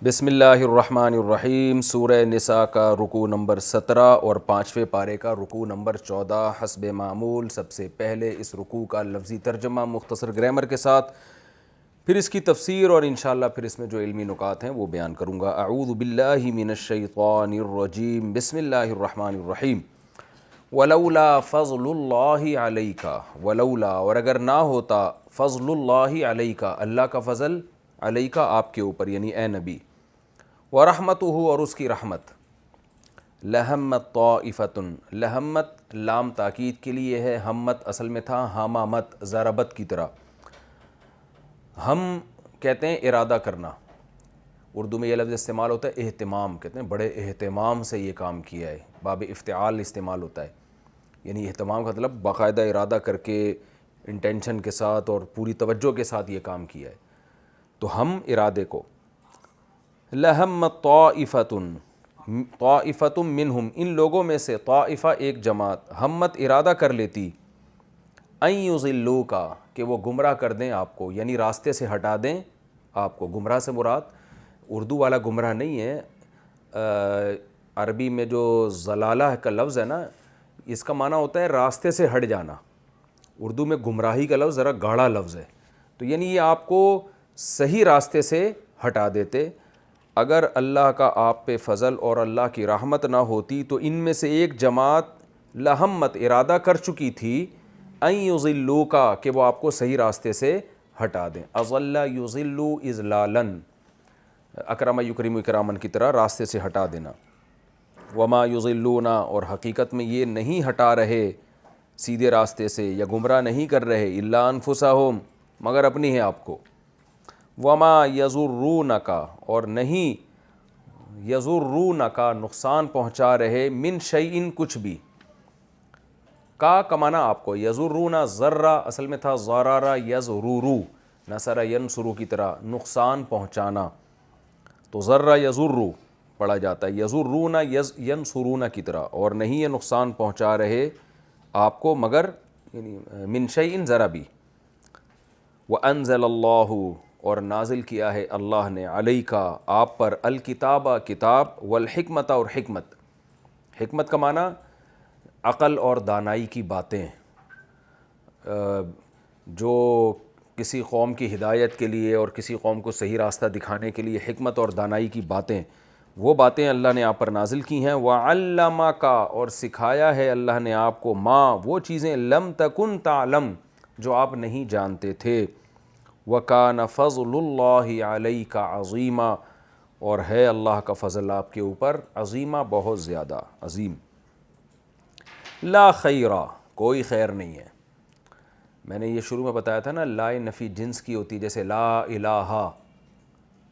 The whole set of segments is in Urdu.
بسم اللہ الرحمن الرحیم۔ سورہ نساء کا رکوع نمبر 17 اور 5ویں پارے کا رکوع نمبر 14 حسب معمول۔ سب سے پہلے اس رکوع کا لفظی ترجمہ مختصر گرامر کے ساتھ، پھر اس کی تفسیر اور انشاءاللہ پھر اس میں جو علمی نکات ہیں وہ بیان کروں گا۔ اعوذ باللہ من الشیطان الرجیم، بسم اللہ الرحمن الرحیم۔ ولولا فضل اللہ علیک، ولولا اور اگر نہ ہوتا، فضل اللہ علیک اللہ کا فضل، علیک آپ کے اوپر یعنی اے نبی، ورحمتہ اور اس کی رحمت، لہمت طائفۃ، لہمت لام تاکید کے لیے ہے، ہمت اصل میں تھا ہامامت ضربت کی طرح۔ ہم کہتے ہیں ارادہ کرنا، اردو میں یہ لفظ استعمال ہوتا ہے اہتمام، کہتے ہیں بڑے اہتمام سے یہ کام کیا ہے، باب افتعال استعمال ہوتا ہے، یعنی اہتمام کا مطلب باقاعدہ ارادہ کر کے انٹینشن کے ساتھ اور پوری توجہ کے ساتھ یہ کام کیا ہے۔ تو ہم ارادے کو، لہمت طائفۃ، طائفۃ منہم ان لوگوں میں سے، طائفہ ایک جماعت، ہمت ارادہ کر لیتی، ان یضلوک کہ وہ گمراہ کر دیں آپ کو، یعنی راستے سے ہٹا دیں آپ کو۔ گمراہ سے مراد اردو والا گمراہ نہیں ہے، عربی میں جو ضلالہ کا لفظ ہے نا، اس کا معنی ہوتا ہے راستے سے ہٹ جانا۔ اردو میں گمراہی کا لفظ ذرا گاڑھا لفظ ہے، تو یعنی یہ آپ کو صحیح راستے سے ہٹا دیتے۔ اگر اللہ کا آپ پہ فضل اور اللہ کی رحمت نہ ہوتی تو ان میں سے ایک جماعت لہمت ارادہ کر چکی تھی، ان یضلوک کہ وہ آپ کو صحیح راستے سے ہٹا دیں۔ اضل یضل اضلالا، اکرم یکرم اکرامن کی طرح راستے سے ہٹا دینا۔ وما یضلون اور حقیقت میں یہ نہیں ہٹا رہے سیدھے راستے سے یا گمراہ نہیں کر رہے، الا انفسہم مگر اپنی ہے آپ کو۔ وما یضرونک اور نہیں، یضرونک نقصان پہنچا رہے، من شیئن کچھ بھی، کا کمانا آپ کو، یضرون ذرہ اصل میں تھا ضرر یضرورو، نصر ینصرو کی طرح نقصان پہنچانا، تو ذرہ یضرو پڑھا جاتا ہے، یضرون ینصرون کی طرح، اور نہیں یہ نقصان پہنچا رہے آپ کو مگر یعنی من شیئن ذرا بھی۔ وانزل اللہ اور نازل کیا ہے اللہ نے، علیکا آپ پر، الکتابہ کتاب، والحکمت اور حکمت۔ حکمت کا معنی عقل اور دانائی کی باتیں، جو کسی قوم کی ہدایت کے لیے اور کسی قوم کو صحیح راستہ دکھانے کے لیے حکمت اور دانائی کی باتیں، وہ باتیں اللہ نے آپ پر نازل کی ہیں۔ وعلمک اور سکھایا ہے اللہ نے آپ کو، ما وہ چیزیں، لم تکن تعلم جو آپ نہیں جانتے تھے۔ وَكَانَ فَضْلُ اللَّهِ عَلَيْكَ عَظِيمًا اور ہے اللہ کا فضل آپ کے اوپر عظیمہ، بہت زیادہ عظیم۔ لا خیرہ کوئی خیر نہیں ہے، میں نے یہ شروع میں بتایا تھا نا، لا نفی جنس کی ہوتی، جیسے لا الہ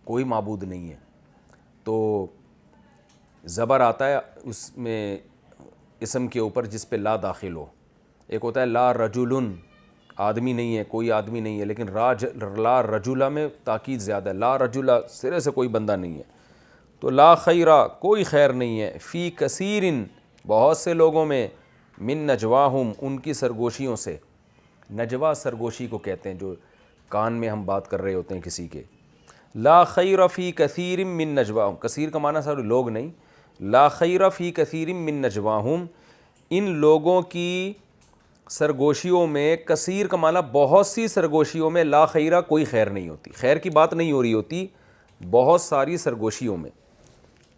کوئی معبود نہیں ہے، تو زبر آتا ہے اس میں اسم کے اوپر جس پہ لا داخل ہو۔ ایک ہوتا ہے لا رجل، آدمی نہیں ہے، کوئی آدمی نہیں ہے، لیکن لا رجلہ میں تاکید زیادہ ہے، لا رجلہ سرے سے کوئی بندہ نہیں ہے، تو لا خیرہ کوئی خیر نہیں ہے، فی کثیرن بہت سے لوگوں میں، من نجواہم ان کی سرگوشیوں سے۔ نجوا سرگوشی کو کہتے ہیں جو کان میں ہم بات کر رہے ہوتے ہیں کسی کے۔ لا خیر فی کثیر من نجواہم، کثیر کا معنی سارے لوگ نہیں، لا خیر فی کثیر من نجواہم ان لوگوں کی سرگوشیوں میں، کثیر کا معنی بہت سی سرگوشیوں میں، لا خیرہ کوئی خیر نہیں ہوتی، خیر کی بات نہیں ہو رہی ہوتی بہت ساری سرگوشیوں میں،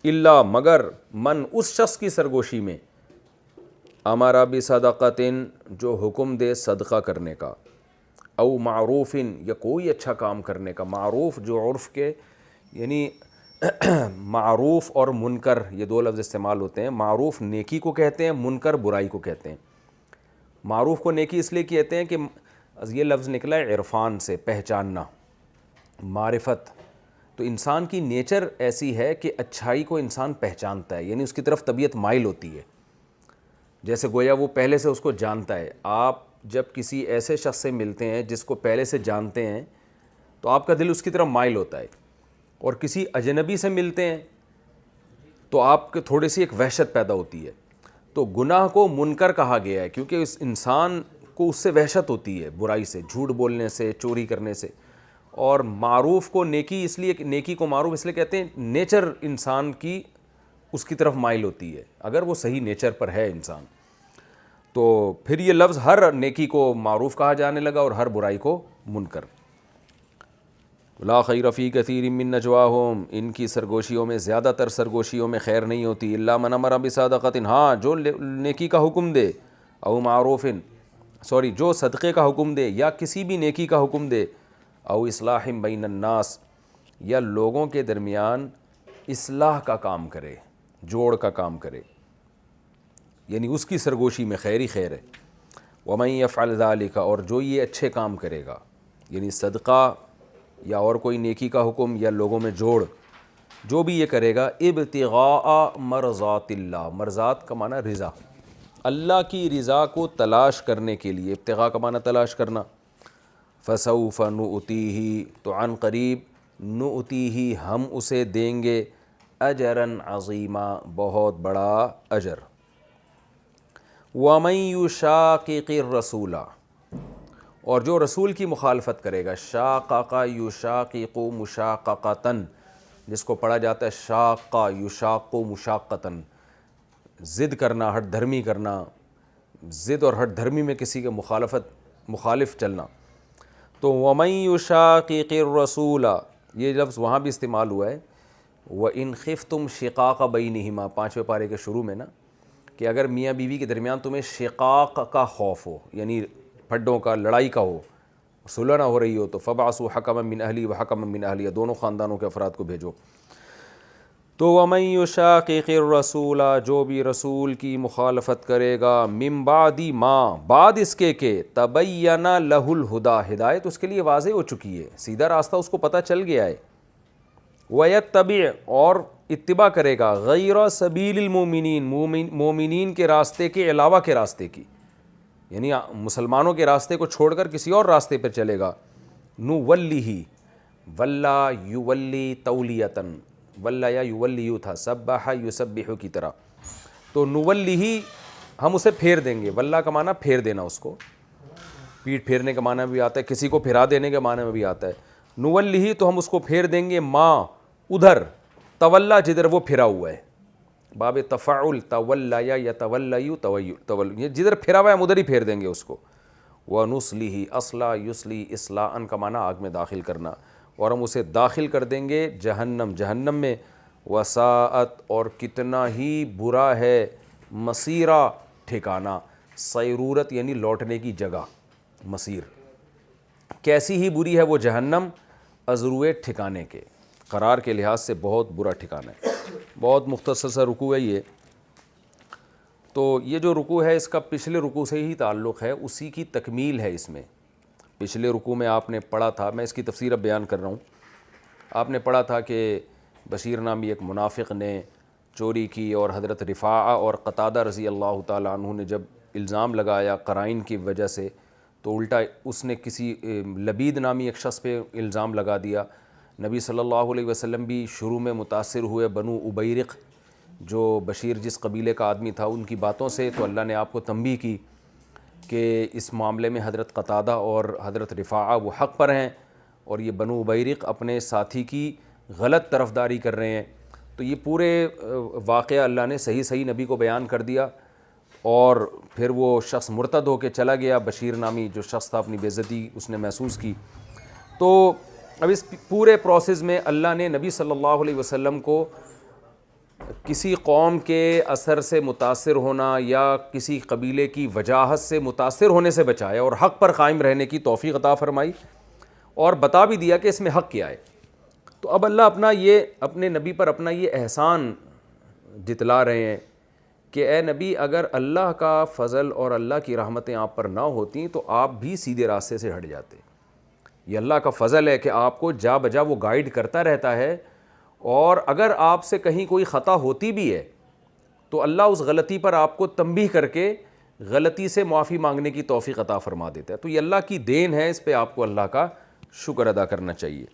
الا مگر من اس شخص کی سرگوشی میں، امر بصدقۃ جو حکم دے صدقہ کرنے کا، او معروف یا کوئی اچھا کام کرنے کا۔ معروف جو عرف کے یعنی معروف اور منکر یہ دو لفظ استعمال ہوتے ہیں، معروف نیکی کو کہتے ہیں، منکر برائی کو کہتے ہیں۔ معروف کو نیکی اس لیے کہتے ہیں کہ یہ لفظ نکلا ہے عرفان سے، پہچاننا، معرفت، تو انسان کی نیچر ایسی ہے کہ اچھائی کو انسان پہچانتا ہے، یعنی اس کی طرف طبیعت مائل ہوتی ہے، جیسے گویا وہ پہلے سے اس کو جانتا ہے۔ آپ جب کسی ایسے شخص سے ملتے ہیں جس کو پہلے سے جانتے ہیں تو آپ کا دل اس کی طرف مائل ہوتا ہے، اور کسی اجنبی سے ملتے ہیں تو آپ کے تھوڑی سی ایک وحشت پیدا ہوتی ہے۔ تو گناہ کو منکر کہا گیا ہے کیونکہ اس انسان کو اس سے وحشت ہوتی ہے، برائی سے، جھوٹ بولنے سے، چوری کرنے سے، اور معروف کو نیکی اس لیے نیکی کو معروف اس لیے کہتے ہیں نیچر انسان کی اس کی طرف مائل ہوتی ہے اگر وہ صحیح نیچر پر ہے انسان، تو پھر یہ لفظ ہر نیکی کو معروف کہا جانے لگا اور ہر برائی کو منکر۔ لا خیر فی کثیر من نجواہم، ان کی سرگوشیوں میں زیادہ تر سرگوشیوں میں خیر نہیں ہوتی، الا من امر بصدقۃ، ہاں جو نیکی کا حکم دے، او معروف، جو صدقے کا حکم دے یا کسی بھی نیکی کا حکم دے، او اصلاح بین الناس، یا لوگوں کے درمیان اصلاح کا کام کرے، جوڑ کا کام کرے، یعنی اس کی سرگوشی میں خیر ہی خیر ہے۔ ومن یفعل ذلک، اور جو یہ اچھے کام کرے گا، یعنی صدقہ یا اور کوئی نیکی کا حکم یا لوگوں میں جوڑ، جو بھی یہ کرے گا، ابتغاء مرضات اللہ، مرضات کا معنی رضا، اللہ کی رضا کو تلاش کرنے کے لیے، ابتغاء کا معنی تلاش کرنا، فسوف نؤتیہ، تو عن قریب، نؤتیہ، ہم اسے دیں گے، اجرا عظیما، بہت بڑا اجر۔ ومن یشاقق الرسول، اور جو رسول کی مخالفت کرے گا، شاقق یشاقق مشاققتاً، جس کو پڑھا جاتا ہے شاق یشاق مشاقتاً، ضد کرنا، ہٹ دھرمی کرنا، ضد اور ہٹ دھرمی میں کسی کے مخالف چلنا، تو ومن یشاقق الرسول، یہ لفظ وہاں بھی استعمال ہوا ہے، وَإِنْ خِفْتُمْ شِقَاقَ بَيْنِهِمَا، 5ویں پارے کے شروع میں نا، کہ اگر میاں بیوی کے درمیان تمہیں شقاق کا خوف ہو، یعنی پھڈوں کا، لڑائی کا ہو، صلح نہ ہو رہی ہو، تو فَبْعَثُوا حَكَمًا مِّنْ أَهْلِهِ وَحَكَمًا مِّنْ أَهْلِهَا، دونوں خاندانوں کے افراد کو بھیجو۔ تو وَمَن يُشَاقِقِ الرَّسُولَ، جو بھی رسول کی مخالفت کرے گا، مِن بَعْدِ مَا، بعد اس کے کہ تَبَيَّنَ لَهُ الْهُدَىٰ، ہدایت اس کے لیے واضح ہو چکی ہے، سیدھا راستہ اس کو پتہ چل گیا ہے، وَيَتَّبِعْ، اور اتباع کرے گا، غَيْرَ سَبِيلِ الْمُؤْمِنِينَ، مومنین کے راستے کے علاوہ کے راستے کی، یعنی مسلمانوں کے راستے کو چھوڑ کر کسی اور راستے پر چلے گا، نُوَلِّهِ، وَلَّا يُوَلِّي تَوْلِيَةً، وَلَّا یا یُوَلِّیُ تھا، سَبَّحَ یُسَبِّحُ کی طرح، تو نُوَلِّهِ، ہم اسے پھیر دیں گے، وَلَّا کا معنی پھیر دینا، اس کو پیٹھ پھیرنے کا معنی بھی آتا ہے، کسی کو پھرا دینے کے معنی میں بھی آتا ہے، نُوَلِّهِ، تو ہم اس کو پھیر دیں گے، ماں، ادھر، تولا، جدھر وہ پھرا ہوا ہے، باب تفعل، تولا یا یتولی، یہ جدھر پھرا ہوا ہے ہم ادھر ہی پھیر دیں گے اس کو، وَنُصْلِهِ، اصلا یصلی، اصلاحً کا معنی آگ میں داخل کرنا، اور ہم اسے داخل کر دیں گے جہنم میں، وساءت، اور کتنا ہی برا ہے، مصیرہ، ٹھکانہ، سیرورت یعنی لوٹنے کی جگہ، مصیر، کیسی ہی بری ہے وہ جہنم، ازروئے ٹھکانے کے، قرار کے لحاظ سے بہت برا ٹھکانہ ہے۔ بہت مختصر سا رکوع ہے یہ، تو یہ جو رکوع ہے اس کا پچھلے رکوع سے ہی تعلق ہے، اسی کی تکمیل ہے اس میں۔ پچھلے رکوع میں آپ نے پڑھا تھا، میں اس کی تفسیر اب بیان کر رہا ہوں، آپ نے پڑھا تھا کہ بشیر نامی ایک منافق نے چوری کی، اور حضرت رفاعہ اور قتادہ رضی اللہ تعالیٰ عنہ نے جب الزام لگایا قرائن کی وجہ سے، تو الٹا اس نے کسی لبید نامی ایک شخص پہ الزام لگا دیا۔ نبی صلی اللہ علیہ وسلم بھی شروع میں متاثر ہوئے بنو ابیرق، جو بشیر جس قبیلے کا آدمی تھا، ان کی باتوں سے، تو اللہ نے آپ کو تنبیہ کی کہ اس معاملے میں حضرت قتادہ اور حضرت رفاعہ وہ حق پر ہیں، اور یہ بنو ابیرق اپنے ساتھی کی غلط طرفداری کر رہے ہیں۔ تو یہ پورے واقعہ اللہ نے صحیح نبی کو بیان کر دیا، اور پھر وہ شخص مرتد ہو کے چلا گیا، بشیر نامی جو شخص تھا، اپنی بے عزتی اس نے محسوس کی۔ تو اب اس پورے پروسیس میں اللہ نے نبی صلی اللہ علیہ وسلم کو کسی قوم کے اثر سے متاثر ہونا یا کسی قبیلے کی وجاہت سے متاثر ہونے سے بچایا، اور حق پر قائم رہنے کی توفیق عطا فرمائی، اور بتا بھی دیا کہ اس میں حق کیا ہے۔ تو اب اللہ اپنے نبی پر اپنا یہ احسان جتلا رہے ہیں کہ اے نبی، اگر اللہ کا فضل اور اللہ کی رحمتیں آپ پر نہ ہوتیں تو آپ بھی سیدھے راستے سے ہٹ جاتے۔ یہ اللہ کا فضل ہے کہ آپ کو جا بجا وہ گائیڈ کرتا رہتا ہے، اور اگر آپ سے کہیں کوئی خطا ہوتی بھی ہے تو اللہ اس غلطی پر آپ کو تنبیہ کر کے غلطی سے معافی مانگنے کی توفیق عطا فرما دیتا ہے۔ تو یہ اللہ کی دین ہے، اس پہ آپ کو اللہ کا شکر ادا کرنا چاہیے۔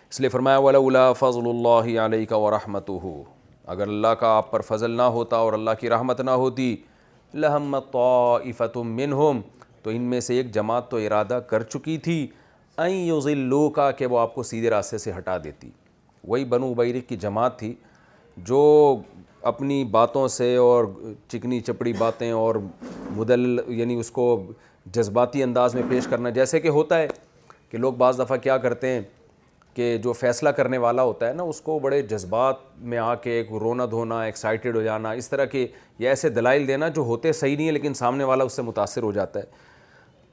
اس لیے فرمایا وَلَوْلَا فَضْلُ اللَّهِ عَلَيْكَ وَرَحْمَتُهُ، اگر اللہ کا آپ پر فضل نہ ہوتا اور اللہ کی رحمت نہ ہوتی، لَهَمَّتْ طَائِفَةٌ مِّنْهُمْ، تو ان میں سے ایک جماعت تو ارادہ کر چکی تھی، ان یضلوکا کہ وہ آپ کو سیدھے راستے سے ہٹا دیتی. وہی بنو ابیرق کی جماعت تھی جو اپنی باتوں سے اور چکنی چپڑی باتیں اور یعنی اس کو جذباتی انداز میں پیش کرنا، جیسے کہ ہوتا ہے کہ لوگ بعض دفعہ کیا کرتے ہیں کہ جو فیصلہ کرنے والا ہوتا ہے نا اس کو بڑے جذبات میں آ کے ایک رونا دھونا، ایکسائٹیڈ ہو جانا، اس طرح کے یا ایسے دلائل دینا جو ہوتے صحیح نہیں ہے لیکن سامنے والا اس سے متاثر ہو جاتا ہے.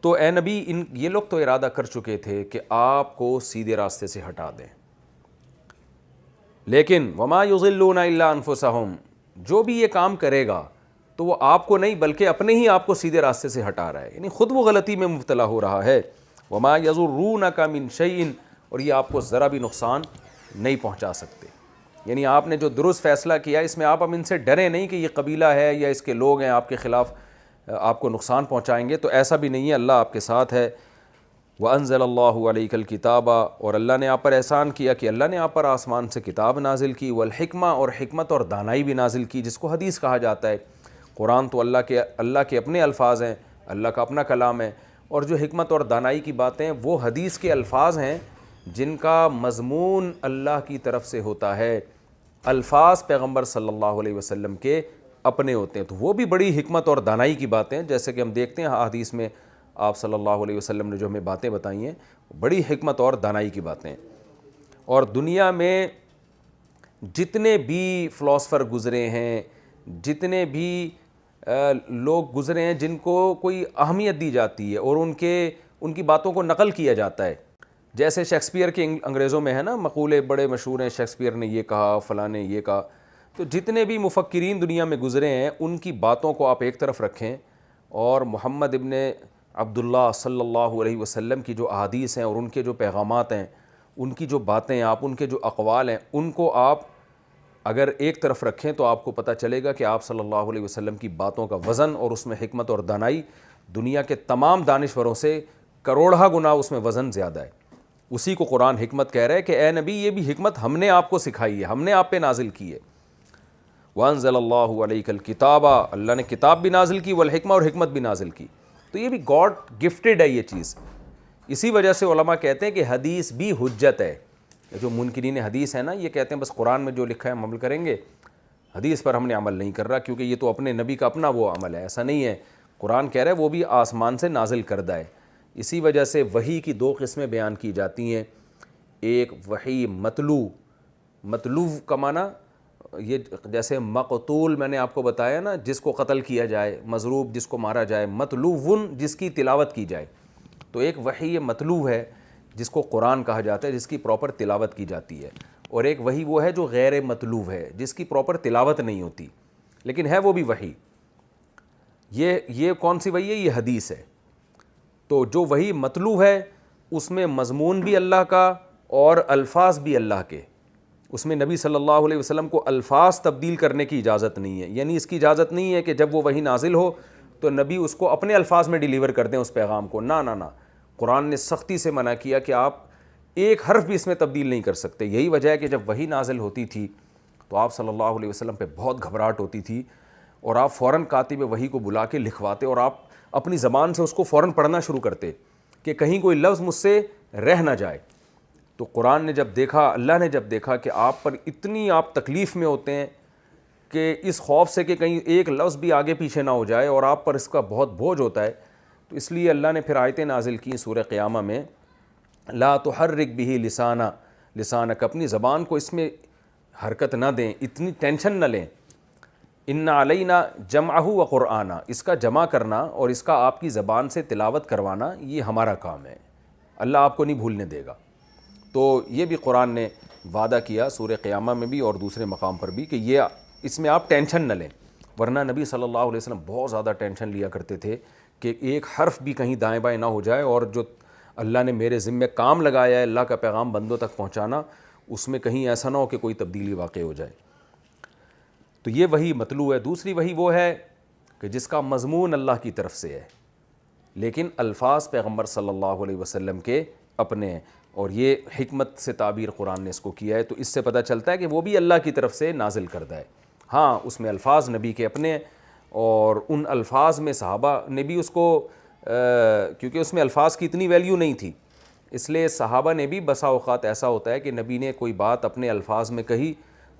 تو اے نبی یہ لوگ تو ارادہ کر چکے تھے کہ آپ کو سیدھے راستے سے ہٹا دیں، لیکن وما یضلون الا انفسہم، جو بھی یہ کام کرے گا تو وہ آپ کو نہیں بلکہ اپنے ہی آپ کو سیدھے راستے سے ہٹا رہا ہے، یعنی خود وہ غلطی میں مبتلا ہو رہا ہے. وما یضرونک من شیء، اور یہ آپ کو ذرا بھی نقصان نہیں پہنچا سکتے. یعنی آپ نے جو درست فیصلہ کیا اس میں آپ اب ان سے ڈریں نہیں کہ یہ قبیلہ ہے یا اس کے لوگ ہیں آپ کے خلاف آپ کو نقصان پہنچائیں گے، تو ایسا بھی نہیں ہے، اللہ آپ کے ساتھ ہے. وَأَنزَلَ اللَّهُ عَلَيْكَ الْكِتَابَ، اور اللہ نے آپ پر احسان کیا کہ اللہ نے آپ پر آسمان سے کتاب نازل کی، والحکمہ، اور حکمت اور دانائی بھی نازل کی، جس کو حدیث کہا جاتا ہے. قرآن تو اللہ کے اپنے الفاظ ہیں، اللہ کا اپنا کلام ہے، اور جو حکمت اور دانائی کی باتیں وہ حدیث کے الفاظ ہیں جن کا مضمون اللہ کی طرف سے ہوتا ہے. الفاظ پیغمبر صلی اللہ علیہ وسلم کے اپنے ہوتے ہیں، تو وہ بھی بڑی حکمت اور دانائی کی باتیں، جیسے کہ ہم دیکھتے ہیں حدیث میں آپ صلی اللہ علیہ وسلم نے جو ہمیں باتیں بتائی ہیں بڑی حکمت اور دانائی کی باتیں ہیں. اور دنیا میں جتنے بھی فلاسفر گزرے ہیں، جتنے بھی لوگ گزرے ہیں جن کو کوئی اہمیت دی جاتی ہے اور ان کی باتوں کو نقل کیا جاتا ہے، جیسے شیکسپیئر کے انگریزوں میں ہے نا مقولے بڑے مشہور ہیں، شیکسپیئر نے یہ کہا، فلاں نے یہ کہا. تو جتنے بھی مفکرین دنیا میں گزرے ہیں ان کی باتوں کو آپ ایک طرف رکھیں اور محمد ابن عبداللہ صلی اللہ علیہ وسلم کی جو احادیث ہیں اور ان کے جو پیغامات ہیں، ان کی جو باتیں آپ ان کے جو اقوال ہیں ان کو آپ اگر ایک طرف رکھیں تو آپ کو پتہ چلے گا کہ آپ صلی اللہ علیہ وسلم کی باتوں کا وزن اور اس میں حکمت اور دانائی دنیا کے تمام دانشوروں سے کروڑہ گنا اس میں وزن زیادہ ہے. اسی کو قرآن حکمت کہہ رہا ہے کہ اے نبی یہ بھی حکمت ہم نے آپ کو سکھائی ہے، ہم نے آپ پہ نازل کی ہے. وَأَنزَلَ اللَّهُ عَلَيْكَ الْكِتَابَ، اللہ نے کتاب بھی نازل کی، والحکمہ، اور حکمت بھی نازل کی. تو یہ بھی گاڈ گفٹڈ ہے یہ چیز. اسی وجہ سے علماء کہتے ہیں کہ حدیث بھی حجت ہے. جو منکرین حدیث ہیں نا یہ کہتے ہیں بس قرآن میں جو لکھا ہے ہم عمل کریں گے، حدیث پر ہم نے عمل نہیں کر رہا کیونکہ یہ تو اپنے نبی کا اپنا وہ عمل ہے. ایسا نہیں ہے، قرآن کہہ رہا ہے وہ بھی آسمان سے نازل کردہ ہے. اسی وجہ سے وحی کی دو قسمیں بیان کی جاتی ہیں. ایک وحی مطلوب کا معنی یہ جیسے مقتول میں نے آپ کو بتایا نا جس کو قتل کیا جائے، مضروب جس کو مارا جائے، مطلوب جس کی تلاوت کی جائے. تو ایک وحی مطلوب ہے جس کو قرآن کہا جاتا ہے، جس کی پراپر تلاوت کی جاتی ہے. اور ایک وحی وہ ہے جو غیر مطلوب ہے، جس کی پراپر تلاوت نہیں ہوتی لیکن ہے وہ بھی وحی. یہ کون سی وحی ہے؟ یہ حدیث ہے. تو جو وحی مطلوب ہے اس میں مضمون بھی اللہ کا اور الفاظ بھی اللہ کے. اس میں نبی صلی اللہ علیہ وسلم کو الفاظ تبدیل کرنے کی اجازت نہیں ہے، یعنی اس کی اجازت نہیں ہے کہ جب وہ وحی نازل ہو تو نبی اس کو اپنے الفاظ میں ڈیلیور کر دیں اس پیغام کو. نہ، قرآن نے سختی سے منع کیا کہ آپ ایک حرف بھی اس میں تبدیل نہیں کر سکتے. یہی وجہ ہے کہ جب وحی نازل ہوتی تھی تو آپ صلی اللہ علیہ وسلم پہ بہت گھبراہٹ ہوتی تھی اور آپ فوراً کاتب وحی کو بلا کے لکھواتے اور آپ اپنی زبان سے اس کو فوراً پڑھنا شروع کرتے کہ کہیں کوئی لفظ مجھ سے رہ نہ جائے. تو قرآن نے جب دیکھا، اللہ نے جب دیکھا کہ آپ پر اتنی آپ تکلیف میں ہوتے ہیں کہ اس خوف سے کہ کہیں ایک لفظ بھی آگے پیچھے نہ ہو جائے اور آپ پر اس کا بہت بوجھ ہوتا ہے، تو اس لیے اللہ نے پھر آیتیں نازل کی سورہ قیامہ میں، لا تحرک بہ لسانک، اپنی زبان کو اس میں حرکت نہ دیں، اتنی ٹینشن نہ لیں. ان علینا جمعہ و قرآنہ، اس کا جمع کرنا اور اس کا آپ کی زبان سے تلاوت کروانا یہ ہمارا کام ہے، اللہ آپ کو نہیں بھولنے دے گا. تو یہ بھی قرآن نے وعدہ کیا سورہ قیامہ میں بھی اور دوسرے مقام پر بھی کہ یہ اس میں آپ ٹینشن نہ لیں. ورنہ نبی صلی اللہ علیہ وسلم بہت زیادہ ٹینشن لیا کرتے تھے کہ ایک حرف بھی کہیں دائیں بائیں نہ ہو جائے اور جو اللہ نے میرے ذمہ کام لگایا ہے اللہ کا پیغام بندوں تک پہنچانا، اس میں کہیں ایسا نہ ہو کہ کوئی تبدیلی واقع ہو جائے. تو یہ وحی مطلوب ہے. دوسری وحی وہ ہے کہ جس کا مضمون اللہ کی طرف سے ہے لیکن الفاظ پیغمبر صلی اللہ علیہ وسلم کے اپنے ہیں، اور یہ حکمت سے تعبیر قرآن نے اس کو کیا ہے. تو اس سے پتہ چلتا ہے کہ وہ بھی اللہ کی طرف سے نازل کردہ ہے. ہاں اس میں الفاظ نبی کے اپنے ہیں اور ان الفاظ میں صحابہ نے بھی اس کو کیونکہ اس میں الفاظ کی اتنی ویلیو نہیں تھی اس لیے صحابہ نے بھی بسا اوقات ایسا ہوتا ہے کہ نبی نے کوئی بات اپنے الفاظ میں کہی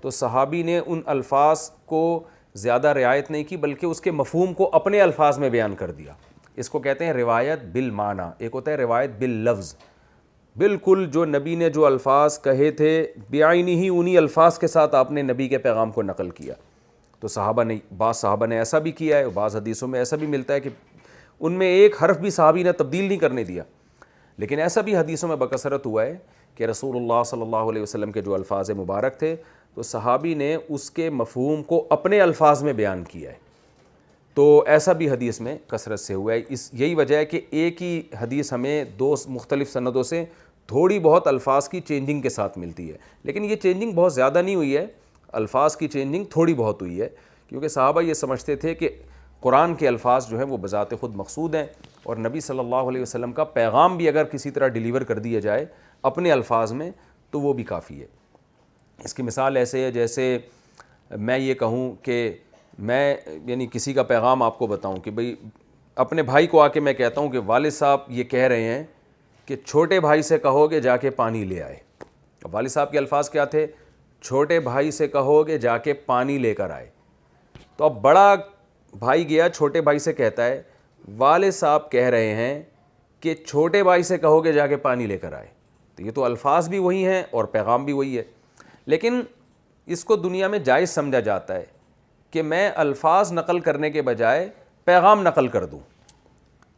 تو صحابی نے ان الفاظ کو زیادہ رعایت نہیں کی بلکہ اس کے مفہوم کو اپنے الفاظ میں بیان کر دیا. اس کو کہتے ہیں روایت بالمعنی. ایک ہوتا ہے روایت باللفظ, بالکل جو نبی نے جو الفاظ کہے تھے بعینی ہی انہی الفاظ کے ساتھ آپ نے نبی کے پیغام کو نقل کیا. تو بعض صحابہ نے ایسا بھی کیا ہے, بعض حدیثوں میں ایسا بھی ملتا ہے کہ ان میں ایک حرف بھی صحابی نے تبدیل نہیں کرنے دیا. لیکن ایسا بھی حدیثوں میں بکثرت ہوا ہے کہ رسول اللہ صلی اللہ علیہ وسلم کے جو الفاظ مبارک تھے تو صحابی نے اس کے مفہوم کو اپنے الفاظ میں بیان کیا ہے. تو ایسا بھی حدیث میں کثرت سے ہوا ہے. یہی وجہ ہے کہ ایک ہی حدیث ہمیں دو مختلف سندوں سے تھوڑی بہت الفاظ کی چینجنگ کے ساتھ ملتی ہے, لیکن یہ چینجنگ بہت زیادہ نہیں ہوئی ہے, الفاظ کی چینجنگ تھوڑی بہت ہوئی ہے, کیونکہ صحابہ یہ سمجھتے تھے کہ قرآن کے الفاظ جو ہیں وہ بذات خود مقصود ہیں, اور نبی صلی اللہ علیہ وسلم کا پیغام بھی اگر کسی طرح ڈیلیور کر دیا جائے اپنے الفاظ میں تو وہ بھی کافی ہے. اس کی مثال ایسے ہے جیسے میں یہ کہوں کہ میں یعنی کسی کا پیغام آپ کو بتاؤں کہ بھئی اپنے بھائی کو آ کے میں کہتا ہوں کہ والد صاحب یہ کہہ رہے ہیں کہ چھوٹے بھائی سے کہو کہ جا کے پانی لے آئے. والد صاحب کے الفاظ کیا تھے؟ چھوٹے بھائی سے کہو کہ جا کے پانی لے کر آئے. تو اب بڑا بھائی گیا چھوٹے بھائی سے کہتا ہے والد صاحب کہہ رہے ہیں کہ چھوٹے بھائی سے کہو کہ جا کے پانی لے کر آئے. تو یہ تو الفاظ بھی وہی ہیں اور پیغام بھی وہی ہے, لیکن اس کو دنیا میں جائز سمجھا جاتا ہے کہ میں الفاظ نقل کرنے کے بجائے پیغام نقل کر دوں.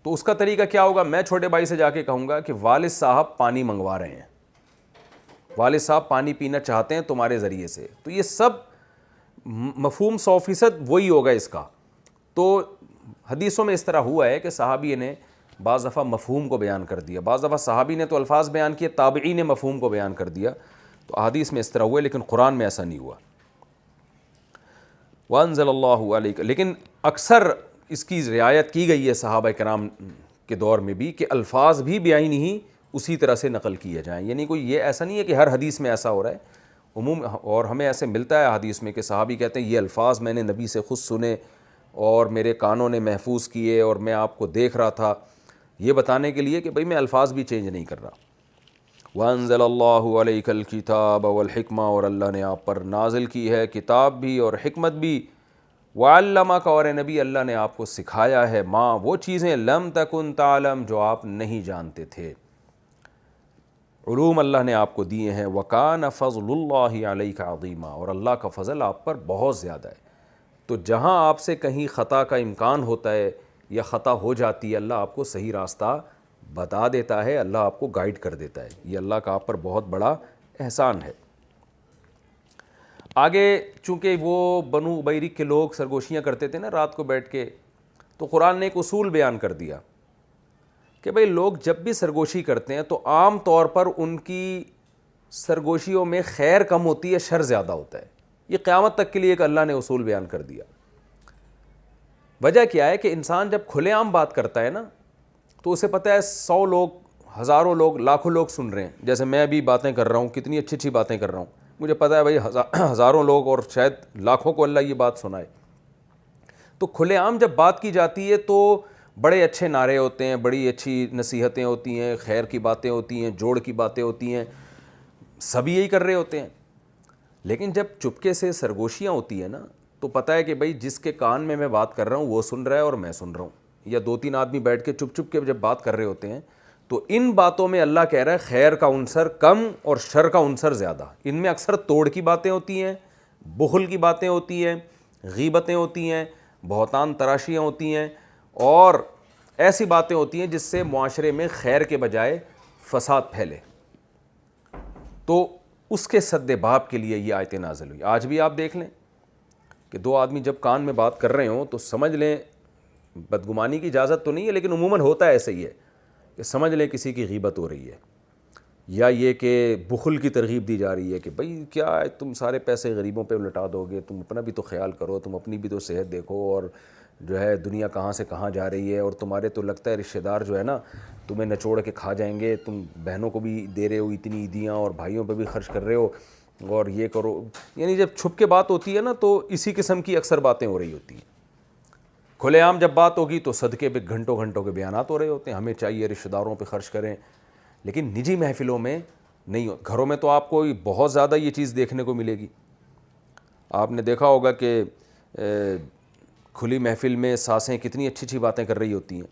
تو اس کا طریقہ کیا ہوگا؟ میں چھوٹے بھائی سے جا کے کہوں گا کہ والد صاحب پانی منگوا رہے ہیں, والد صاحب پانی پینا چاہتے ہیں تمہارے ذریعے سے. تو یہ سب مفہوم 100% وہی ہوگا اس کا. تو حدیثوں میں اس طرح ہوا ہے کہ صحابی نے بعض دفعہ مفہوم کو بیان کر دیا, بعض دفعہ صحابی نے تو الفاظ بیان کیے, تابعی نے مفہوم کو بیان کر دیا. تو احادیث میں اس طرح ہوا ہے, لیکن قرآن میں ایسا نہیں ہوا. وانزل اللہ علیک, لیکن اکثر اس کی رعایت کی گئی ہے صحابہ کرام کے دور میں بھی کہ الفاظ بھی بعینی ہی اسی طرح سے نقل کیے جائیں. یعنی کوئی یہ ایسا نہیں ہے کہ ہر حدیث میں ایسا ہو رہا ہے عموم, اور ہمیں ایسے ملتا ہے حدیث میں کہ صحابی کہتے ہیں یہ الفاظ میں نے نبی سے خود سنے اور میرے کانوں نے محفوظ کیے اور میں آپ کو دیکھ رہا تھا, یہ بتانے کے لیے کہ بھئی میں الفاظ بھی چینج نہیں کر رہا. وانزل اللہ علیک الکتاب والحکمہ, اور اللہ نے آپ پر نازل کی ہے کتاب بھی اور حکمت بھی. وعلمک, اور نبی اللہ نے آپ کو سکھایا ہے ما وہ چیزیں لم تکن تعلم جو آپ نہیں جانتے تھے, علوم اللہ نے آپ کو دیے ہیں. وکان فضل اللہ علیک عظیما, اور اللہ کا فضل آپ پر بہت زیادہ ہے. تو جہاں آپ سے کہیں خطا کا امکان ہوتا ہے یا خطا ہو جاتی ہے اللہ آپ کو صحیح راستہ بتا دیتا ہے, اللہ آپ کو گائیڈ کر دیتا ہے. یہ اللہ کا آپ پر بہت بڑا احسان ہے. آگے چونکہ وہ بنو ابیرک کے لوگ سرگوشیاں کرتے تھے نا رات کو بیٹھ کے, تو قرآن نے ایک اصول بیان کر دیا کہ بھئی لوگ جب بھی سرگوشی کرتے ہیں تو عام طور پر ان کی سرگوشیوں میں خیر کم ہوتی ہے, شر زیادہ ہوتا ہے. یہ قیامت تک کے لیے ایک اللہ نے اصول بیان کر دیا. وجہ کیا ہے کہ انسان جب کھلے عام بات کرتا ہے نا تو اسے پتہ ہے 100 لوگ, ہزاروں لوگ, لاکھوں لوگ سن رہے ہیں. جیسے میں بھی باتیں کر رہا ہوں, کتنی اچھی اچھی باتیں کر رہا ہوں, مجھے پتہ ہے بھائی ہزاروں لوگ اور شاید لاکھوں کو اللہ یہ بات سنائے. تو کھلے عام جب بات کی جاتی ہے تو بڑے اچھے نعرے ہوتے ہیں, بڑی اچھی نصیحتیں ہوتی ہیں, خیر کی باتیں ہوتی ہیں, جوڑ کی باتیں ہوتی ہیں, سبھی یہی کر رہے ہوتے ہیں. لیکن جب چپکے سے سرگوشیاں ہوتی ہیں نا تو پتہ ہے کہ بھائی جس کے کان میں بات کر رہا ہوں وہ سن رہا ہے اور میں سن رہا ہوں, یا 2-3 آدمی بیٹھ کے چپ چپ کے جب بات کر رہے ہوتے ہیں تو ان باتوں میں اللہ کہہ رہا ہے خیر کا عنصر کم اور شر کا عنصر زیادہ. ان میں اکثر توڑ کی باتیں ہوتی ہیں, بخل کی باتیں ہوتی ہیں, غیبتیں ہوتی ہیں, بہتان تراشیاں ہوتی ہیں, اور ایسی باتیں ہوتی ہیں جس سے معاشرے میں خیر کے بجائے فساد پھیلے. تو اس کے سد باب کے لیے یہ آیتیں نازل ہوئی. آج بھی آپ دیکھ لیں کہ 2 آدمی جب کان میں بات کر رہے ہوں تو سمجھ لیں, بدگمانی کی اجازت تو نہیں ہے لیکن عموماً ہوتا ہے ایسا ہی ہے کہ سمجھ لیں کسی کی غیبت ہو رہی ہے, یا یہ کہ بخل کی ترغیب دی جا رہی ہے کہ بھئی کیا ہے تم سارے پیسے غریبوں پہ لٹا دو گے, تم اپنا بھی تو خیال کرو, تم اپنی بھی تو صحت دیکھو, اور جو ہے دنیا کہاں سے کہاں جا رہی ہے, اور تمہارے تو لگتا ہے رشتہ دار جو ہے نا تمہیں نچوڑ کے کھا جائیں گے, تم بہنوں کو بھی دے رہے ہو اتنی عیدیاں اور بھائیوں پہ بھی خرچ کر رہے ہو, اور یہ کرو. یعنی جب چھپ کے بات ہوتی ہے نا تو اسی قسم کی اکثر باتیں ہو رہی ہوتی ہیں. کھلے عام جب بات ہوگی تو صدقے پہ گھنٹوں گھنٹوں کے بیانات ہو رہے ہوتے ہیں, ہمیں چاہیے رشتہ داروں پہ خرچ کریں. لیکن نجی محفلوں میں نہیں ہو. گھروں میں تو آپ کو بہت زیادہ یہ چیز دیکھنے کو ملے گی. آپ نے دیکھا ہوگا کہ کھلی محفل میں ساسیں کتنی اچھی اچھی باتیں کر رہی ہوتی ہیں,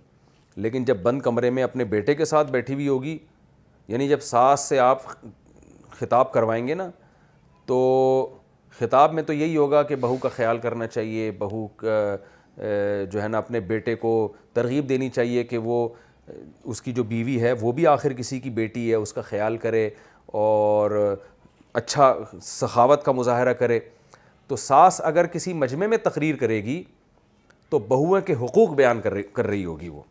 لیکن جب بند کمرے میں اپنے بیٹے کے ساتھ بیٹھی ہوئی ہوگی, یعنی جب ساس سے آپ خطاب کروائیں گے نا, تو خطاب میں تو یہی ہوگا کہ بہو کا خیال کرنا چاہیے, بہو کا جو ہے نا اپنے بیٹے کو ترغیب دینی چاہیے کہ وہ اس کی جو بیوی ہے وہ بھی آخر کسی کی بیٹی ہے, اس کا خیال کرے اور اچھا سخاوت کا مظاہرہ کرے. تو ساس اگر کسی مجمع میں تقریر کرے گی تو بہوؤں کے حقوق بیان کر رہی ہوگی وہ.